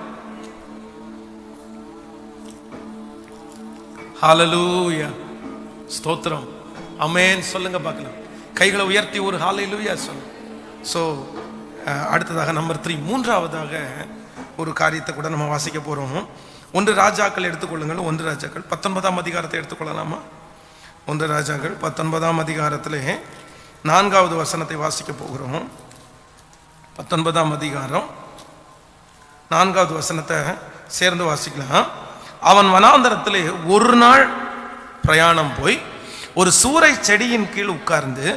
ஹல்லேலூயா, ஸ்தோத்திரம், ஆமென் சொல்லுங்க பார்க்கலாம். கைகளை உயர்த்தி ஒரு ஹல்லேலூயா சொல்லுங்க. ஸோ அடுத்ததாக நம்பர் 3, மூன்றாவதாக ஒரு காரியத்தை கூட நம்ம வாசிக்க போறோம். 1 ராஜாக்கள் எடுத்துக்கொள்ளுங்கள். 1 ராஜாக்கள் 19ஆம் அதிகாரத்தை எடுத்துக்கொள்ளலாமா? 1 ராஜாக்கள் 19ஆம் அதிகாரத்திலே 4வது வசனத்தை வாசிக்க போகிறோம். 19ஆம் அதிகாரம் 4வது வசனத்தை சேர்ந்து வாசிக்கலாம். அவன் வனாந்தரத்திலே ஒரு நாள் பிரயாணம் போய் ஒரு சூரை செடியின் கீழ் உட்கார்ந்து,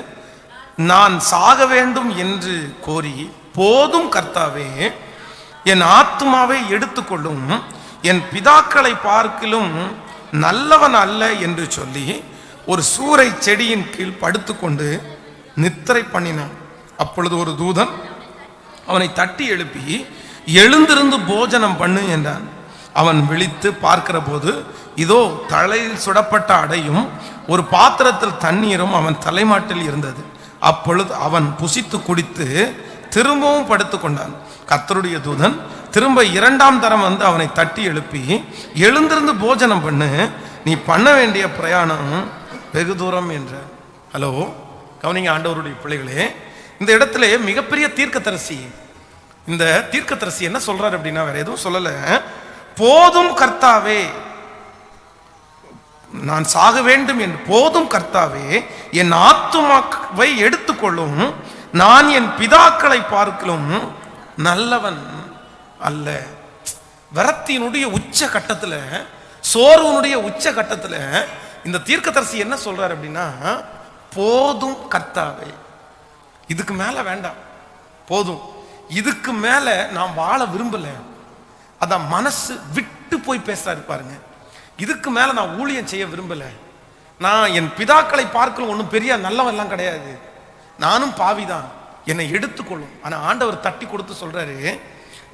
நான் சாக வேண்டும் என்று கோரி, போதும் கர்த்தாவே, என் ஆத்துமாவை எடுத்துக்கொள்ளும், என் பிதாக்களை பார்க்கிலும் நல்லவன் அல்ல என்று சொல்லி ஒரு சூரை செடியின் கீழ் படுத்துக்கொண்டு நித்திரை பண்ணினான். அப்பொழுது ஒரு தூதன் அவனை தட்டி எழுப்பி, எழுந்திருந்து போஜனம் பண்ணு என்றான். அவன் விழித்து பார்க்கிற போது இதோ தலையில் சுடப்பட்ட அடையும் ஒரு பாத்திரத்தில் தண்ணீரும் அவன் தலைமாட்டில் இருந்தது. அப்பொழுது அவன் புசித்து குடித்து திரும்பவும் படுத்து கொண்டான். கர்த்தருடைய தூதன் திரும்ப 2ஆம் தரம் வந்து அவனை தட்டி எழுப்பி, எழுந்திருந்து போஜனம் பண்ணு, நீ பண்ண வேண்டிய பிரயாணம் வெகு தூரம் என்றார். ஹலோ, கவனிங்க ஆண்டவருடைய பிள்ளைகளே, இந்த இடத்துல மிகப்பெரிய தீர்க்கதரிசி, இந்த தீர்க்கதரிசி என்ன சொல்றாரு அப்படின்னா, வேற எதுவும் சொல்லல, போதும் கர்த்தாவே, நான் சாக வேண்டும் என்று, போதும் கர்த்தாவே, என் ஆத்துமாவை எடுத்துக்கொள்ளும், நான் என் பிதாக்களை பார்க்கலும் நல்லவன் அல்ல. வரத்தினுடைய உச்ச கட்டத்துல, சோர்வனுடைய உச்ச கட்டத்துல இந்த தீர்க்கதரிசி என்ன சொல்றாரு அப்படின்னா, போதும் கர்த்தாவே, இதுக்கு மேல வேண்டாம், போதும், இதுக்கு மேல நான் வாழ விரும்பல. அதான் மனசு விட்டு போய் பேசுறாரு பாருங்க. இதுக்கு மேல நான் ஊழியம் செய்ய விரும்பல, நான் என் பிதாக்களை பார்க்கலும் ஒன்றும் பெரிய நல்லவெல்லாம் கிடையாது, நானும் பாவிதான், என்னை எடுத்துக்கொள்ளும். ஆனா ஆண்டவர் தட்டி கொடுத்து சொல்றாரு,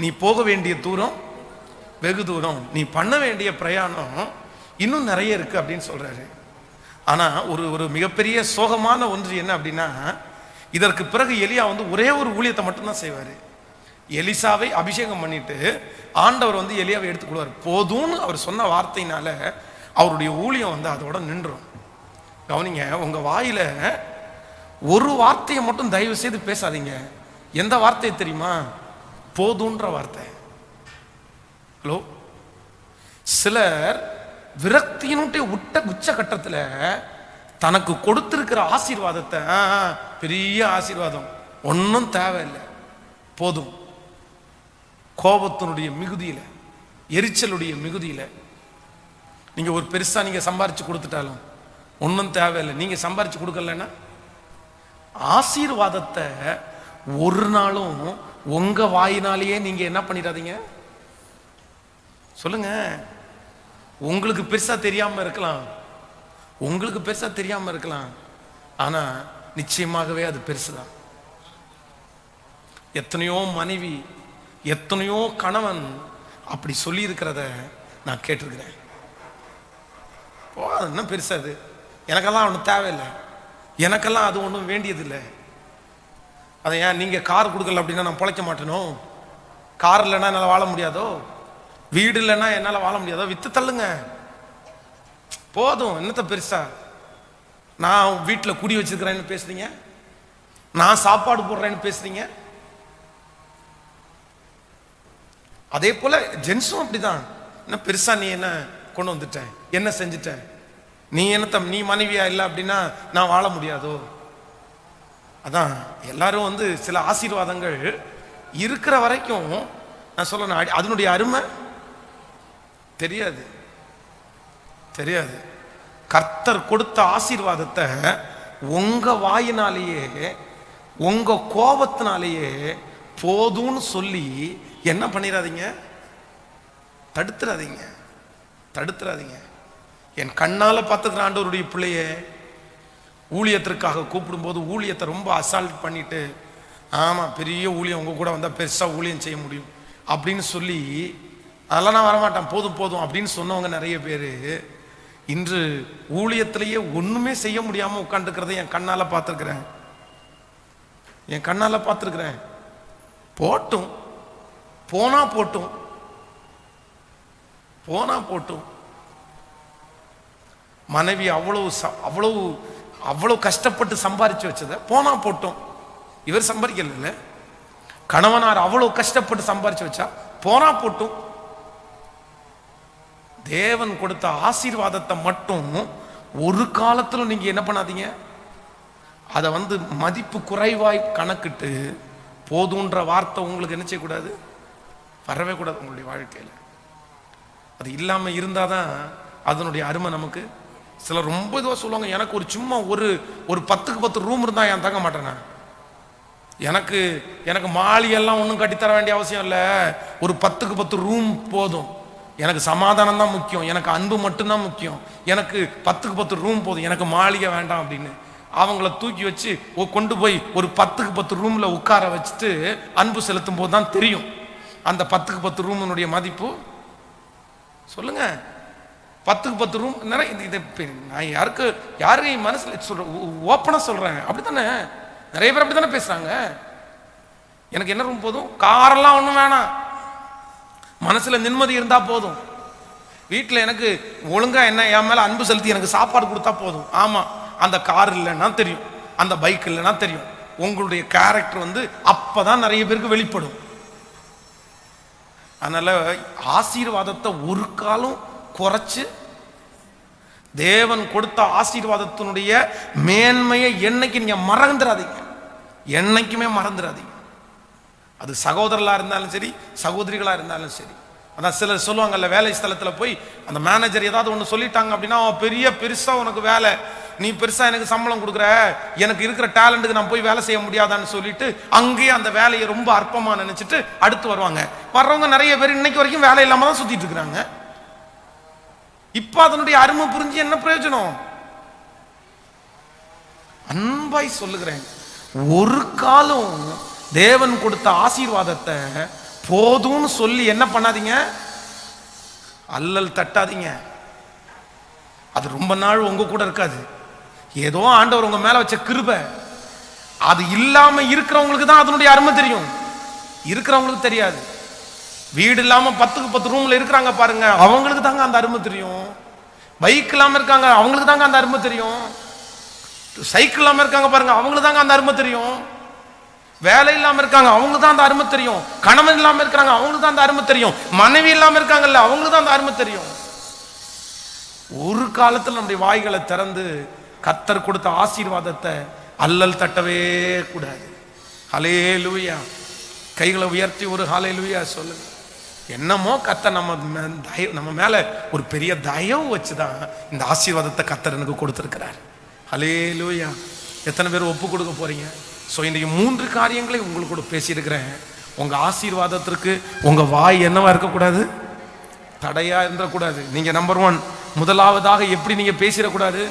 நீ போக வேண்டிய தூரம் வெகு தூரம், நீ பண்ண வேண்டிய பிரயாணம் இன்னும் நிறைய இருக்கு அப்படின்னு சொல்றாரு. ஆனா ஒரு மிகப்பெரிய சோகமான ஒன்று என்ன அப்படின்னா, இதற்கு பிறகு எலியா வந்து ஒரே ஒரு ஊழியத்தை மட்டும்தான் செய்வாரு. எலிசாவை அபிஷேகம் பண்ணிட்டு ஆண்டவர் வந்து எலியாவை எடுத்துக்கொள்வார். போதும்னு அவர் சொன்ன வார்த்தையினால அவருடைய ஊழியம் வந்து அதோட நின்றும். கவனிங்க, உங்க வாயில ஒரு வார்த்தையை மட்டும் தயவு செய்து பேசாதீங்க. எந்த வார்த்தையை தெரியுமா? போதுன்ற வார்த்தை. ஹலோ, சிலர் விரக்தியினுடைய உச்ச கட்டத்துல தனக்கு கொடுத்திருக்கிற ஆசீர்வாதத்தை, பெரிய ஆசீர்வாதம், ஒன்றும் தேவையில்லை, போதும், கோபத்தினுடைய மிகுதியில, எரிச்சலுடைய மிகுதியில நீங்க ஒரு பெருசா நீங்க சம்பாரிச்சு கொடுத்துட்டாலும் ஒன்றும் தேவையில்லை. நீங்க சம்பாரிச்சு கொடுக்கலன்னா ஆசீர்வாதத்தை ஒரு நாளும் உங்க வாயினாலேயே நீங்க என்ன பண்ணிடாதீங்க. சொல்லுங்க, உங்களுக்கு பெருசா தெரியாம இருக்கலாம், உங்களுக்கு பெருசா தெரியாம இருக்கலாம், ஆனா நிச்சயமாகவே அது பெருசுதான். எத்தனையோ மனைவி, எத்தனையோ கணவன் அப்படி சொல்லி இருக்கிறத நான் கேட்டிருக்கிறேன். என்ன பெருசா அது, எனக்கெல்லாம் ஒன்றும் தேவையில்லை, எனக்கெல்லாம் அது ஒன்றும் வேண்டியதில்லை. அதை ஏன் நீங்க கார் கொடுக்கல அப்படின்னா நான் பிழைக்க மாட்டேனோ, கார் இல்லைன்னா என்னால் வாழ முடியாதோ, வீடு இல்லைன்னா என்னால் வாழ முடியாதோ, வித்து தள்ளுங்க, போதும், என்னத்த பெருசா, நான் வீட்டில் குடி வச்சிருக்கிறேன்னு பேசுறீங்க, நான் சாப்பாடு போடுறேன்னு பேசுறீங்க. அதே போல ஜென்ஸும் அப்படிதான். என்ன பெருசா நீ என்ன கொண்டு வந்துட்ட, என்ன செஞ்சுட்ட, நீ என்னத்த, நீ மனைவியா இல்லை அப்படின்னா நான் வாழ முடியாதோ. அதான் எல்லாரும் வந்து சில ஆசீர்வாதங்கள் இருக்கிற வரைக்கும் நான் சொல்லணும், அதனுடைய அருமை தெரியாது, தெரியாது. கர்த்தர் கொடுத்த ஆசீர்வாதத்தை உங்க வாயினாலேயே, உங்க கோபத்தினாலேயே போதும்னு சொல்லி என்ன பண்ணிடாதீங்க, தடுத்துறாதீங்க, தடுத்துறாதீங்க. என் கண்ணால பார்த்துக்கிற ஆண்டவருடைய பிள்ளைய ஊழியத்திற்காக கூப்பிடும்போது ஊழியத்தை ரொம்ப அசால்ட் பண்ணிட்டு, ஆமா பெரிய ஊழியம் உங்க கூட வந்தா பெருசா ஊழியம் செய்ய முடியும் அப்படின்னு சொல்லி, அதெல்லாம் நான் வரமாட்டேன், போதும் போதும் அப்படின்னு சொன்னவங்க நிறைய பேர் இன்று ஊழியத்திலேயே ஒண்ணுமே செய்ய முடியாம உட்காந்துக்கிறத என் கண்ணால பார்த்துருக்கிறேன், என் கண்ணால பார்த்துருக்கிறேன். போட்டும், போனா போட்டும், போனா போட்டும். மனைவி அவ்வளவு அவ்வளவு அவ்வளவு கஷ்டப்பட்டு சம்பாரிச்சு வச்சத போனா போட்டும், இவர் சம்பாதிக்கல, கணவனார் அவ்வளவு கஷ்டப்பட்டு சம்பாரிச்சு வச்சா போனா போட்டும். தேவன் கொடுத்த ஆசீர்வாதத்தை மட்டும் ஒரு காலத்துல நீங்க என்ன பண்ணாதீங்க, அதை வந்து மதிப்பு குறைவாய் கணக்கிட்டு போதுன்ற வார்த்தை உங்களுக்கு என்ன செய்யக்கூடாது, வரவே கூடாது உங்களுடைய வாழ்க்கையில. அது இல்லாம இருந்தாதான் அதனுடைய அருமை நமக்கு. சிலர் ரொம்ப இதுவா சொல்லுவாங்க, எனக்கு ஒரு சும்மா ஒரு 10க்கு 10 ரூம் இருந்தா ஏன் தங்க மாட்டேனா, எனக்கு எனக்கு மாளிகையெல்லாம் ஒன்றும் கட்டித்தர வேண்டிய அவசியம் இல்லை, ஒரு 10க்கு 10 ரூம் போதும், எனக்கு சமாதானம் தான் முக்கியம், எனக்கு அன்பு மட்டும்தான் முக்கியம், எனக்கு 10க்கு 10 ரூம் போதும், எனக்கு மாளிகை வேண்டாம் அப்படின்னு. அவங்கள தூக்கி வச்சு கொண்டு போய் ஒரு 10க்கு 10 ரூம்ல உட்கார வச்சுட்டு அன்பு செலுத்தும் போது தான் தெரியும் அந்த 10க்கு 10 ரூமினுடைய மதிப்பு. சொல்லுங்க, 10க்கு 10 ரூம் நிறைய. நான் யாருக்கு மனசுல சொல்றேன், ஓப்பனா சொல்றேன். அப்படித்தானே நிறைய பேர் அப்படித்தானே பேசுறாங்க. எனக்கு என்ன ரூம் போதும், காரெல்லாம் ஒன்றும் வேணாம், மனசுல நிம்மதி இருந்தா போதும், வீட்டில் எனக்கு ஒழுங்கா என்ன என் மேல அன்பு செலுத்தி எனக்கு சாப்பாடு கொடுத்தா போதும். ஆமா, அந்த கார் இல்லைன்னா தெரியும், அந்த பைக் இல்லைன்னா தெரியும். உங்களுடைய கேரக்டர் அப்பதான் நிறைய பேருக்கு வெளிப்படும். அதனால ஆசீர்வாதத்தை ஒரு காலம் குறைச்சு, தேவன் கொடுத்த ஆசீர்வாதத்தினுடைய மேன்மையை என்னைக்கு நீங்க மறந்துடாதீங்க, என்னைக்குமே மறந்துடாதீங்க. அது சகோதரர்களா இருந்தாலும் சரி, சகோதரிகளா இருந்தாலும் சரி. அதான் சிலர் சொல்லுவாங்கல்ல, வேலை ஸ்தலத்தில் போய் அந்த மேனேஜர் ஏதாவது ஒன்று சொல்லிட்டாங்க அப்படின்னா, பெருசா உனக்கு வேலை, நீ பெருசா எனக்கு சம்பளம் கொடுக்குற, எனக்கு இருக்கிற டேலண்ட்டுக்கு நான் போய் வேலை செய்ய முடியாதான்னு சொல்லிட்டு அங்கேயே அந்த வேலையை ரொம்ப அற்பமா நினைச்சிட்டு அடுத்து வருவாங்க. வர்றவங்க நிறைய பேர் இன்னைக்கு வரைக்கும் வேலை இல்லாம தான் சுத்திட்டு இருக்கிறாங்க. இப்ப அதனுடைய அருமை புரிஞ்சு என்ன பிரயோஜனம்? அன்பாய் சொல்லுகிறேன், ஒரு காலம் தேவன் கொடுத்த ஆசீர்வாதத்தை போதும்னு சொல்லி என்ன பண்ணாதீங்க, அல்லல் தட்டாதீங்க. அது ரொம்ப நாள் உங்க கூட இருக்காது. ஏதோ ஆண்டவர் உங்க மேல வச்ச கிருபை. அது இல்லாம இருக்கிறவங்களுக்கு தான் அதனுடைய அருமை தெரியும், இருக்கிறவங்களுக்கு தெரியாது. வீடு இல்லாம 10க்கு 10 ரூம்ல இருக்கிறாங்க பாருங்க, அவங்களுக்கு தாங்க அந்த அருமை தெரியும். பைக் இல்லாம இருக்காங்க, அவங்களுக்கு தாங்க அந்த அருமை தெரியும். சைக்கிள் இல்லாம இருக்காங்க பாருங்க, அவங்களுக்கு தாங்க அந்த அருமை தெரியும். வேலை இல்லாம இருக்காங்க, அவங்களுக்கு தான் அந்த அருமை தெரியும். கணவன் இல்லாம இருக்காங்க, அவங்களுக்கு தான் அந்த அருமை தெரியும். மனைவி இல்லாம இருக்காங்கல்ல, அவங்களுக்கு தான் அந்த அருமை தெரியும். ஒரு காலத்தில் நம்முடைய வாய்களை திறந்து கர்த்தர் கொடுத்த ஆசீர்வாதத்தை அல்லல் தட்டவே கூடாது. ஹல்லேலூயா. கைகளை உயர்த்தி ஒரு ஹல்லேலூயா சொல்லுங்க. என்னமோ கர்த்தர் நம்ம மேல ஒரு பெரிய தயவு வச்சுதான் இந்த ஆசீர்வாதத்தை கர்த்தர் எனக்கு கொடுத்திருக்கிறார். ஹல்லேலூயா. எத்தனை பேர் ஒப்பு கொடுக்க போறீங்க? இன்னைக்கு 3 காரியங்களை உங்களுக்கு கூட பேசியிருக்கிறேன். உங்க ஆசீர்வாதத்திற்கு உங்க வாய் என்னவா இருக்கக்கூடாது, தடையா இருந்தக்கூடாது. நீங்க நம்பர் 1, முதலாவதாக எப்படி நீங்க பேசிடக்கூடாது,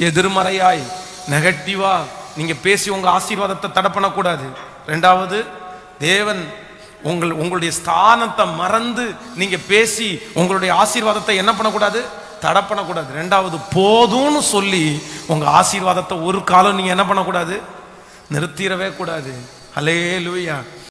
எதிர்மறையாய் நெகட்டிவா நீங்க பேசி உங்க ஆசீர்வாதத்தை தடை பண்ணக்கூடாது. 2வது, தேவன் உங்களுடைய ஸ்தானத்தை மறந்து நீங்க பேசி உங்களுடைய ஆசீர்வாதத்தை என்ன பண்ணக்கூடாது, தடை பண்ணக்கூடாது. 2வது, போதும்னு சொல்லி உங்க ஆசீர்வாதத்தை ஒரு காலம் நீங்க என்ன பண்ணக்கூடாது, நிறுத்திடவே கூடாது. ஹல்லேலூயா.